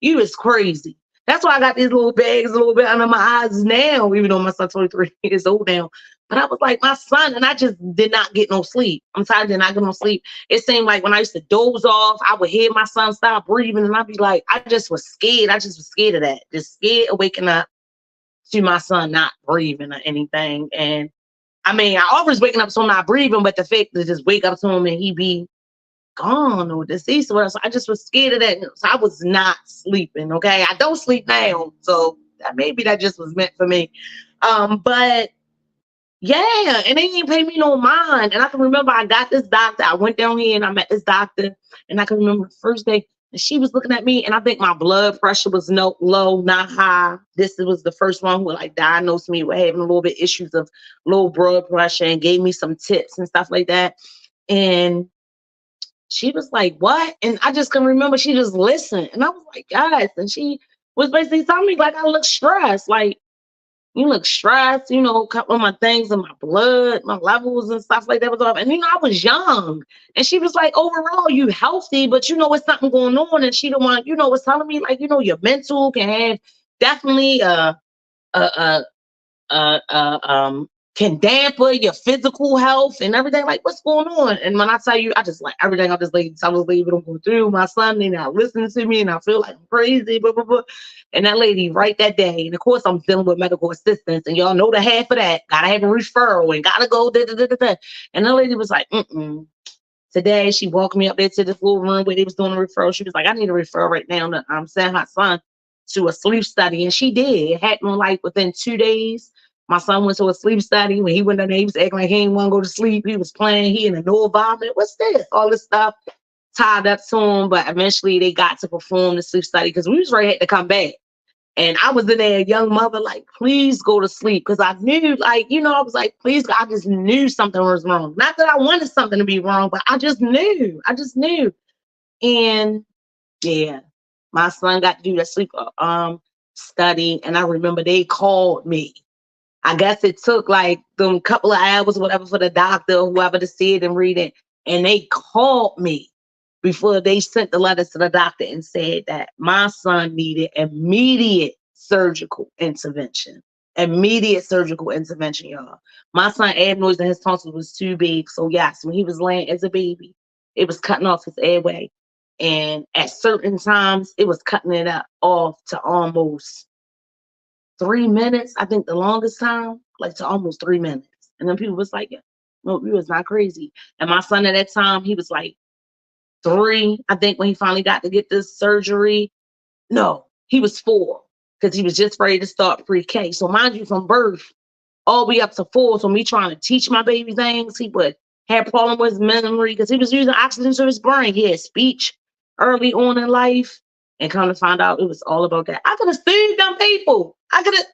you is crazy. That's why I got these little bags a little bit under my eyes now, even though my son's 23 years old now. But I was like, my son, and I just did not get no sleep. I'm sorry, I did not get no sleep. It seemed like when I used to doze off, I would hear my son stop breathing, and I'd be like, I just was scared. I just was scared of that. Just scared of waking up to my son not breathing or anything. And I mean, I always waking up to him not breathing, but the fact to just wake up to him and he be gone or deceased or whatever. So I just was scared of that. So I was not sleeping. Okay. I don't sleep now. So maybe that just was meant for me. But yeah, and they didn't pay me no mind. And I can remember I got this doctor. I went down here and I met this doctor. And I can remember the first day, and she was looking at me, and I think my blood pressure was low, not high. This was the first one who like diagnosed me with having a little bit issues of low blood pressure and gave me some tips and stuff like that. And she was like, what? And I just can remember she just listened. And I was like, guys. And she was basically telling me, like, I look stressed. Like, you look stressed, a couple of my things in my blood, my levels and stuff like that was off. And, I was young. And she was like, overall, you healthy, but it's something going on. And she the one, was telling me, like, your mental can have definitely can damper your physical health and everything. Like, what's going on? And when I tell you, I just like everything. I was leaving them go through. My son, they not listening to me, and I feel like I'm crazy. Blah, blah, blah. And that lady, right that day, and of course I'm dealing with medical assistance, and y'all know the half of that. Gotta have a referral and gotta go. Da, da, da, da, da. And the lady was like, Today she walked me up there to this little room where they was doing a referral. She was like, I need a referral right now. I'm sending her son to a sleep study, and she did. It happened like within 2 days. My son went to a sleep study. When he went in there, he was acting like he didn't want to go to sleep. He was playing. He in a no vomit. What's this? All this stuff tied up to him. But eventually they got to perform the sleep study because we was ready to come back. And I was in there, a young mother, like, please go to sleep. Because I knew, like, I was like, please, I just knew something was wrong. Not that I wanted something to be wrong, but I just knew. And yeah, my son got to do that sleep study. And I remember they called me. I guess it took like them couple of hours or whatever for the doctor or whoever to see it and read it. And they called me before they sent the letters to the doctor and said that my son needed immediate surgical intervention. Immediate surgical intervention, y'all. My son adenoids in his tonsils was too big. So yes, when he was laying as a baby, it was cutting off his airway. And at certain times, it was cutting it off to almost 3 minutes. I think the longest time, like to almost 3 minutes. And then people was like, yeah, no, you was not crazy. And my son at that time, he was like 3, I think, when he finally got to get this surgery. No, he was 4 because he was just ready to start pre-K. So mind you, from birth all the way up to 4, so me trying to teach my baby things, he would have problem with his memory because he was using oxygen to his brain. He had speech early on in life. And come to find out, it was all about that. I could have sued them people. I could have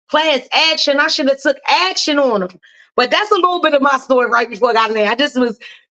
class action. I should have took action on them. But that's a little bit of my story right before I got in there. I just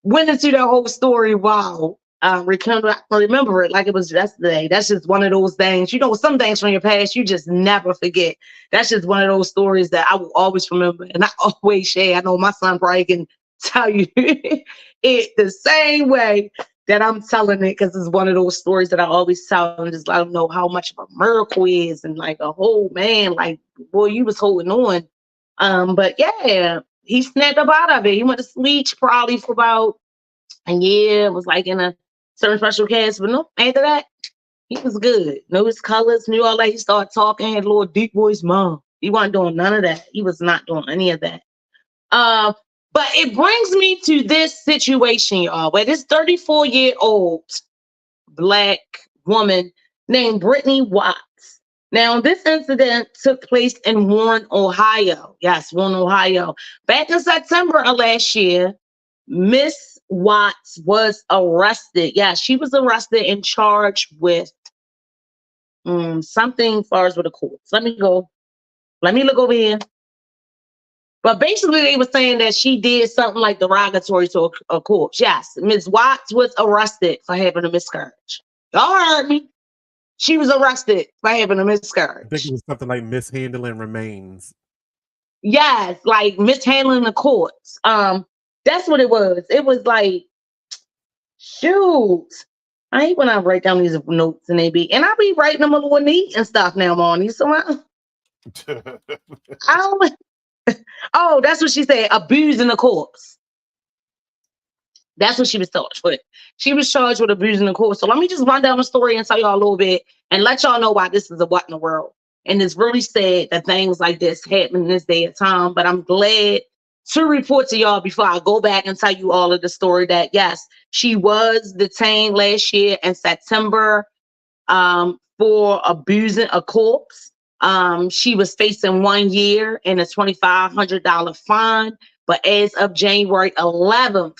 went into that whole story. Wow. remember it like it was yesterday. That's just one of those things. You know, some things from your past you just never forget. That's just one of those stories that I will always remember, and I always share. I know my son probably can tell you it the same way that I'm telling it, because it's one of those stories that I always tell and just let them know how much of a miracle is, and like a whole man, like, boy, you was holding on. But yeah, he snapped up out of it. He went to sleep probably for about a year. It was like in a certain special cast, but no, after that, he was good. Knew his colors, knew all that. He started talking, had a little deep voice, mom. He wasn't doing none of that. He was not doing any of that. But it brings me to this situation, y'all, where this 34-year-old Black woman named Brittany Watts. Now, this incident took place in Warren, Ohio. Yes, Warren, Ohio. Back in September of last year, Miss Watts was arrested. Yeah, she was arrested and charged with something as far as with the courts. Let me look over here. But basically, they were saying that she did something like derogatory to a corpse. Yes, Ms. Watts was arrested for having a miscarriage. Y'all heard me. She was arrested for having a miscarriage. I think it was something like mishandling remains. Yes, like mishandling the corpse. That's what it was. It was like, shoot. I hate when I write down these notes and I be writing them a little neat and stuff now, Marnie. So I don't. Oh, that's what she said. Abusing the corpse. That's what she was charged with. She was charged with abusing the corpse. So let me just run down the story and tell y'all a little bit and let y'all know why this is a what in the world. And it's really sad that things like this happen in this day of time. But I'm glad to report to y'all before I go back and tell you all of the story that, yes, she was detained last year in September for abusing a corpse. She was facing 1 year and a $2,500 fine. But as of January 11th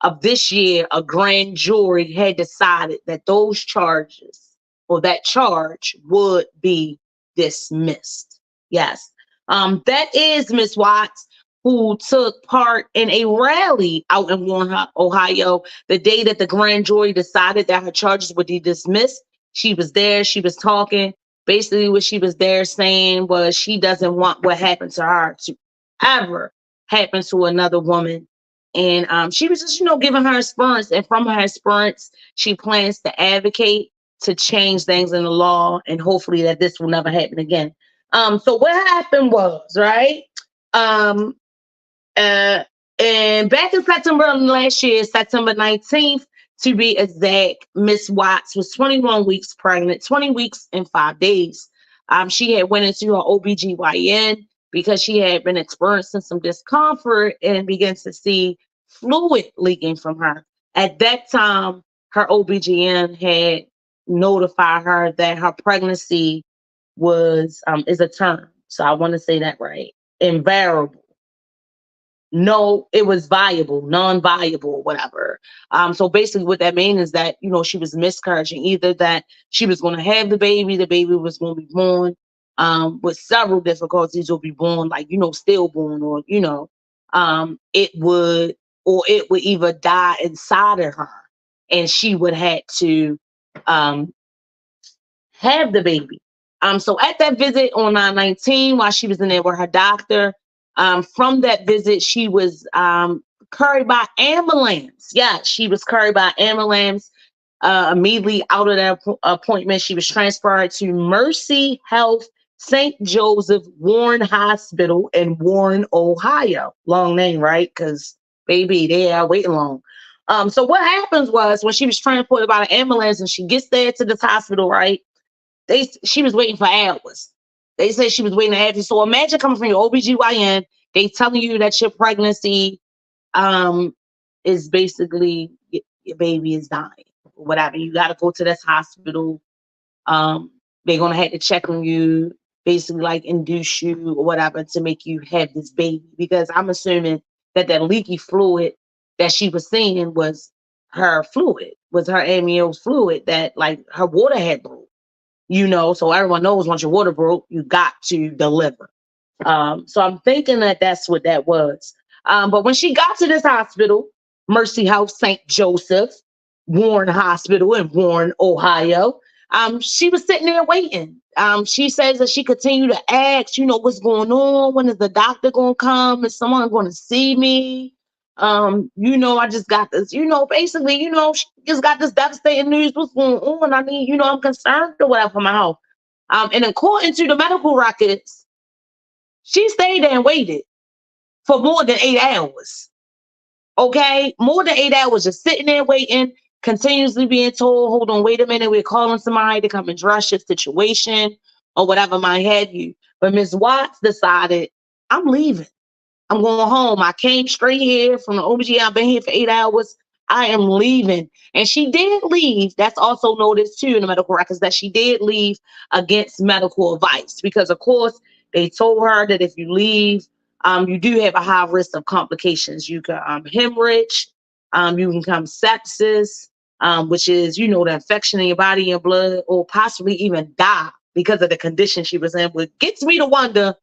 of this year, a grand jury had decided that those charges or that charge would be dismissed. Yes. That is Miss Watts, who took part in a rally out in Warren, Ohio, the day that the grand jury decided that her charges would be dismissed. She was there. She was talking. Basically, what she was there saying was she doesn't want what happened to her to ever happen to another woman. And she was just, giving her experience. And from her experience, she plans to advocate to change things in the law, and hopefully that this will never happen again. So what happened was, right? And back in September of last year, September 19th, to be exact, Miss Watts was 21 weeks pregnant, 20 weeks and 5 days. She had went into her OBGYN because she had been experiencing some discomfort and began to see fluid leaking from her. At that time, her OBGYN had notified her that her pregnancy is a term. So I want to say that right. Invariable. No, it was viable, non-viable, whatever. So basically what that means is that, she was miscarrying, either that she was going to have the baby was going to be born with several difficulties, or be born like, stillborn, or, it would either die inside of her and she would have to have the baby. So at that visit on 9/19, while she was in there with her doctor, from that visit, she was carried by ambulance. Yeah, she was carried by ambulance. Immediately out of that appointment, she was transferred to Mercy Health St. Joseph Warren Hospital in Warren, Ohio. Long name, right? Because baby, they are waiting long. So what happens was, when she was transported by the ambulance and she gets there to this hospital, right? She was waiting for hours. They said she was waiting hours. So imagine coming from your OBGYN, they telling you that your pregnancy is basically your baby is dying, or whatever. You got to go to this hospital. They're gonna have to check on you, basically like induce you or whatever to make you have this baby. Because I'm assuming that leaky fluid that she was seeing was her fluid, was her amniotic fluid, that like her water had broke. So everyone knows once your water broke, you got to deliver. So I'm thinking that that's what that was. But when she got to this hospital, Mercy Health St. Joseph, Warren Hospital in Warren, Ohio. She was sitting there waiting. She says that she continued to ask, what's going on? When is the doctor going to come? Is someone going to see me? I just got this, basically, she just got this devastating news. What's going on? I mean, I'm concerned or whatever for my health. And according to the medical records, she stayed there and waited for more than 8 hours. Okay, more than 8 hours just sitting there waiting, continuously being told, hold on, wait a minute, we're calling somebody to come address your situation or whatever might have you. But Ms. Watts decided, I'm leaving. I'm going home. I came straight here from the OBG. I've been here for 8 hours. I am leaving. And she did leave. That's also noticed too in the medical records that she did leave against medical advice because, of course, they told her that if you leave, you do have a high risk of complications. You can hemorrhage, you can come sepsis, which is, the infection in your body and blood, or possibly even die because of the condition she was in. Which gets me to wonder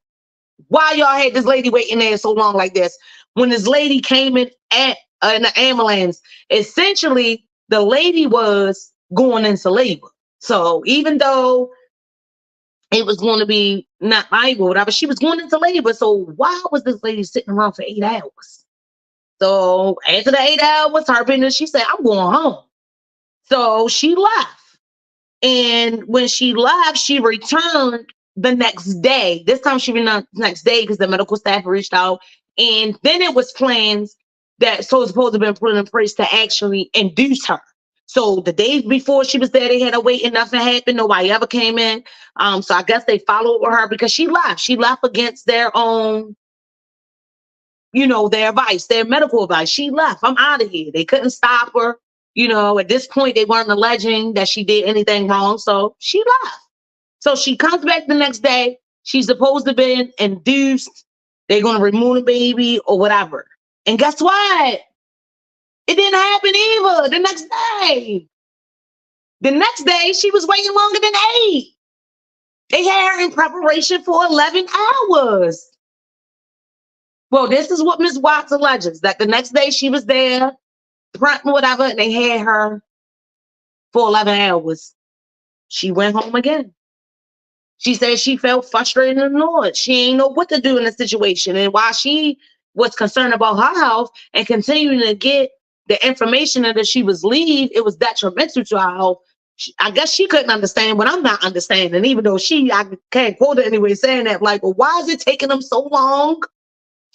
why y'all had this lady waiting there so long like this. When this lady came in the ambulance, essentially the lady was going into labor. So even though it was going to be not labor, whatever, she was going into labor. So why was this lady sitting around for 8 hours? So after the 8 hours, her business, she said, I'm going home. So she left. And when she left, she returned the next day. This time she returned the next day because the medical staff reached out. And then it was plans that so supposed to have been put in place to actually induce her. So the days before she was there, they had her wait and nothing happened. Nobody ever came in. So I guess they followed her because she left. She left against their own, their advice, their medical advice. She left. I'm out of here. They couldn't stop her. At this point, they weren't alleging that she did anything wrong. So she left. So she comes back the next day. She's supposed to be induced. They're going to remove the baby or whatever. And guess what? It didn't happen either the next day. The next day, she was waiting longer than 8. They had her in preparation for 11 hours. Well, this is what Ms. Watts alleges, that the next day she was there, whatever, and they had her for 11 hours. She went home again. She said she felt frustrated and annoyed. She ain't know what to do in the situation. And while she was concerned about her health and continuing to get the information that she was leave, it was detrimental to her health. I guess she couldn't understand what I'm not understanding, even though I can't quote it anyway, saying that, like, well, why is it taking them so long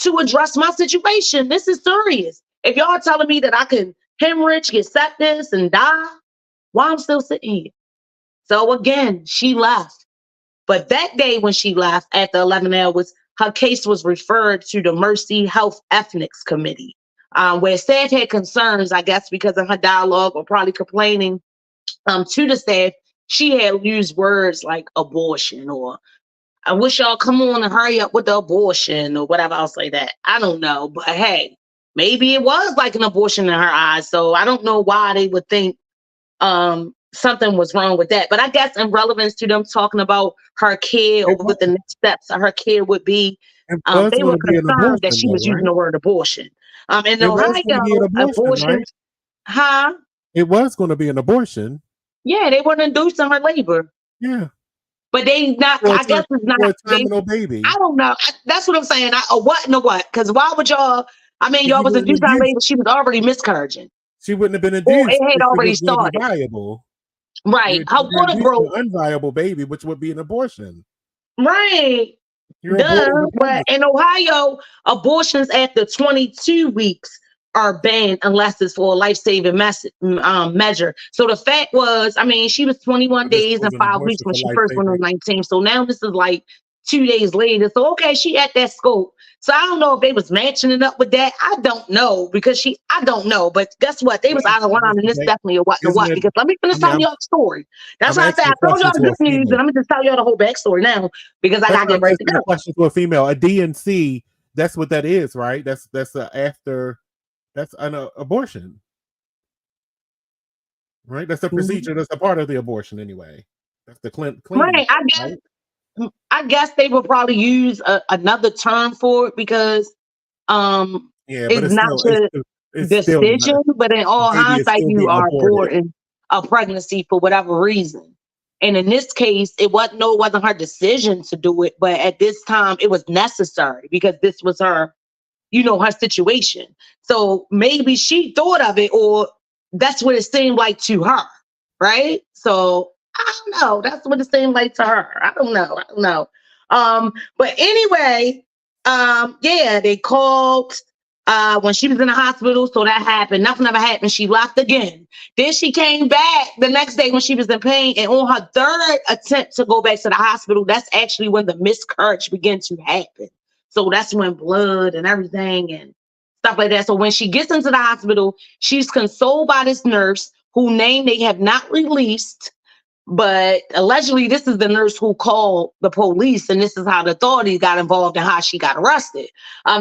to address my situation? This is serious. If y'all are telling me that I can hemorrhage, get sepsis, and die, why I'm still sitting here? So again, she left. But that day when she left after 11 hours, her case was referred to the Mercy Health Ethics Committee, where staff had concerns, I guess, because of her dialogue or probably complaining to the staff. She had used words like abortion or I wish y'all come on and hurry up with the abortion or whatever else like that. I don't know. But hey, maybe it was like an abortion in her eyes. So I don't know why they would think something was wrong with that. But I guess in relevance to them talking about her kid or what the next steps of her kid would be, they were concerned that she was using the word abortion. In Ohio, abortion, huh? It was going to be an abortion. Yeah, they weren't inducing her labor. Yeah. But they not, I guess it's not a terminal baby. I don't know. That's what I'm saying. What in the what? Because why would y'all, y'all was induced on labor, she was already miscarriaging. She wouldn't have been induced. Or it had already started. Viable. Right. Her water broke. An unviable baby, which would be an abortion. Right. But in Ohio, abortions after 22 weeks are banned unless it's for a life-saving measure. So the fact was, she was 21 days and 5 weeks when she first went on 19. So now this is like 2 days later. So okay, she at that scope. So I don't know if they was matching it up with that. I don't know because I don't know. But guess what? They was out of line, and this definitely a what to what. Because let me finish telling y'all the story. That's why I said I told y'all the good news, and I'm just tell y'all the whole backstory now because I gotta get ready to go. Question to a female, a DNC. That's what that is, right? That's an abortion, right? That's a procedure. That's a part of the abortion anyway. That's the clean. Right. I guess they will probably use another term for it because but it's it's still not. decision, but in all Baby is hindsight, still you being are aborted. aborting a pregnancy for whatever reason. And in this case, it wasn't her decision to do it, but at this time it was necessary because this was her, her situation. So maybe she thought of it, or that's what it seemed like to her, right? So I don't know. That's what it seemed like to her. I don't know. But anyway, yeah, they called when she was in the hospital. So that happened. Nothing ever happened. She left again. Then she came back the next day when she was in pain. And on her third attempt to go back to the hospital, that's actually when the miscarriage began to happen. So that's when blood and everything and stuff like that. So when she gets into the hospital, she's consoled by this nurse whose name they have not released. But allegedly, this is the nurse who called the police, and this is how the authorities got involved and how she got arrested.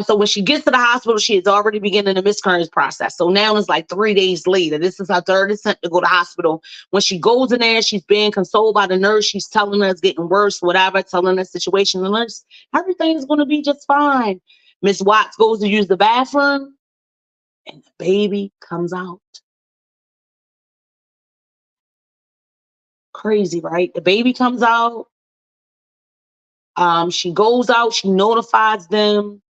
So when she gets to the hospital, she is already beginning the miscarriage process. So now it's like 3 days later. This is her third attempt to go to the hospital. When she goes in there, she's being consoled by the nurse. She's telling her it's getting worse, whatever, telling her the situation. The nurse, everything's going to be just fine. Miss Watts goes to use the bathroom, and the baby comes out. Crazy, right? The baby comes out. She goes out, she notifies them.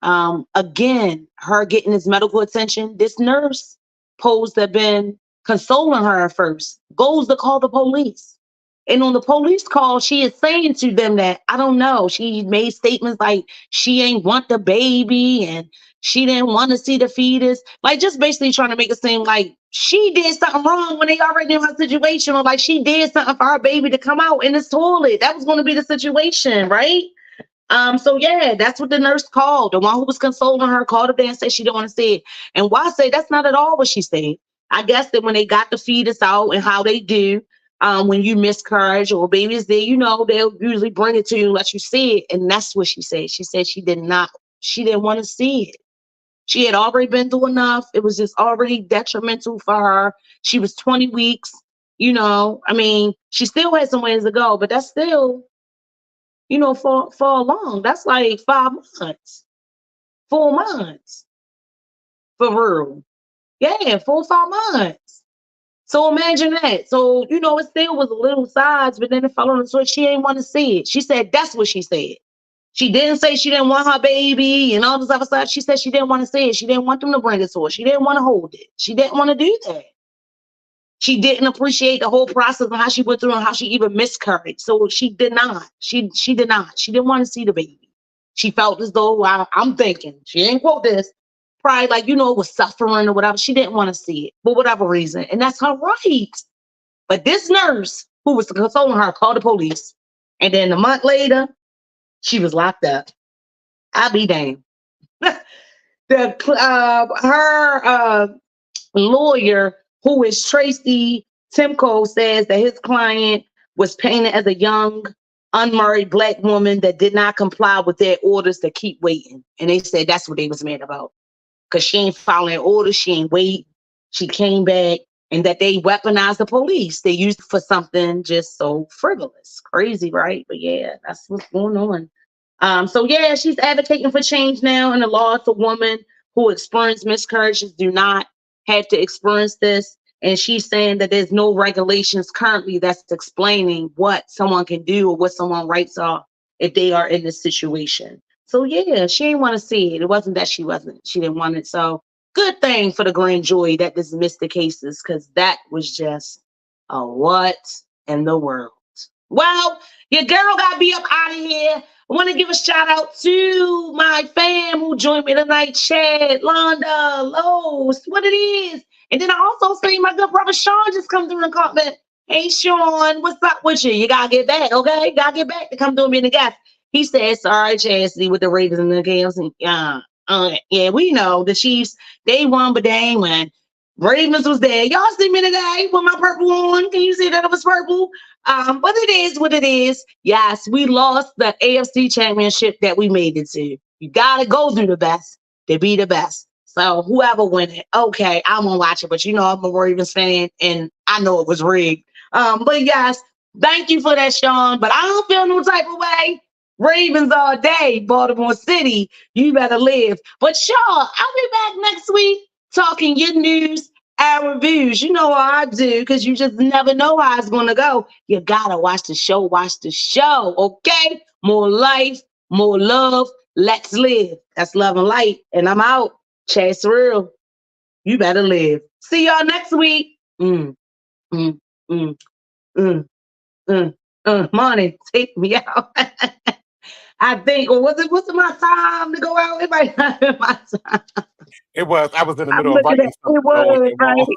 Again, her getting this medical attention. This nurse supposed to have been consoling her at first, goes to call the police. And on the police call, she is saying to them that, I don't know, she made statements like she ain't want the baby and she didn't want to see the fetus. Like just basically trying to make it seem like she did something wrong when they already knew her situation, or like she did something for her baby to come out in this toilet. That was going to be the situation, right? So yeah, that's what the nurse called. The one who was consoling her called up there and said she didn't want to see it. And why say that's not at all what she said. I guess that when they got the fetus out and how they do, when you miscarriage or baby is there, they'll usually bring it to you and let you see it. And that's what she said. She said she didn't want to see it. She had already been through enough. It was just already detrimental for her. She was 20 weeks, I mean, she still had some ways to go, but that's still, for long. That's like 5 months, 4 months for real. Yeah, 4 or 5 months. So imagine that. So, it still was a little size, but then it fell on the switch. She ain't want to see it. She said that's what she said. She didn't say she didn't want her baby and all this other stuff. She said she didn't want to see it. She didn't want them to bring it to her. She didn't want to hold it. She didn't want to do that. She didn't appreciate the whole process of how she went through and how she even miscarried. So she did not. She did not. She didn't want to see the baby. She felt as though, I'm thinking, she ain't quote this, probably like, was suffering or whatever. She didn't want to see it for whatever reason. And that's her right. But this nurse who was consoling her called the police. And then a month later, she was locked up. I'll be damned. Her lawyer, who is Tracy Timko, says that his client was painted as a young, unmarried Black woman that did not comply with their orders to keep waiting. And they said that's what they was mad about. Because she ain't following orders, she ain't wait. She came back, and that they weaponized the police. They used it for something just so frivolous. Crazy, right? But yeah, that's what's going on. So yeah, she's advocating for change now in the law. It's a woman who experienced miscarriages do not have to experience this. And she's saying that there's no regulations currently that's explaining what someone can do or what someone's rights are if they are in this situation. So yeah, she didn't want to see it. It wasn't that she didn't want it. So good thing for the grand jury that dismissed the cases, because that was just a what in the world. Well, your girl got to be up out of here. I want to give a shout out to my fam who joined me tonight, Chad, Londa, Lowe's, what it is. And then I also see my good brother Sean just come through and comment. Hey, Sean, what's up with you? You got to get back, okay? Got to get back to come through and be the guest. He said, sorry, Chastity, with the Ravens and the Gales. Yeah, we know the Chiefs, they won, but they ain't won. Ravens was there. Y'all see me today with my purple on. Can you see that it was purple? But it is what it is. Yes, we lost the AFC championship that we made it to. You gotta go through the best to be the best. So whoever win it, okay, I'm gonna watch it. But I'm a Ravens fan, and I know it was rigged. But yes, thank you for that, Sean. But I don't feel no type of way. Ravens all day, Baltimore City. You better live. But y'all, I'll be back next week talking your news and reviews. You know how I do, because you just never know how it's going to go. You got to watch the show, okay? More life, more love. Let's live. That's love and light. And I'm out. Chase real. You better live. See y'all next week. Money, take me out. I think, or was it my time to go out? It might not be my time. It was. I was in the I'm middle of looking writing at something it was, on your right? wall.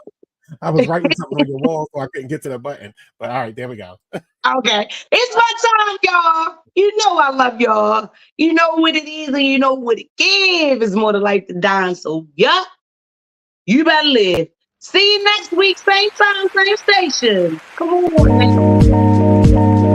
I was writing something on your wall, so I couldn't get to the button. But all right, there we go. Okay. It's my time, y'all. You know I love y'all. You know what it is, and you know what it gives. It's more to life than dying. So, yeah, you better live. See you next week, same time, same station. Come on, man.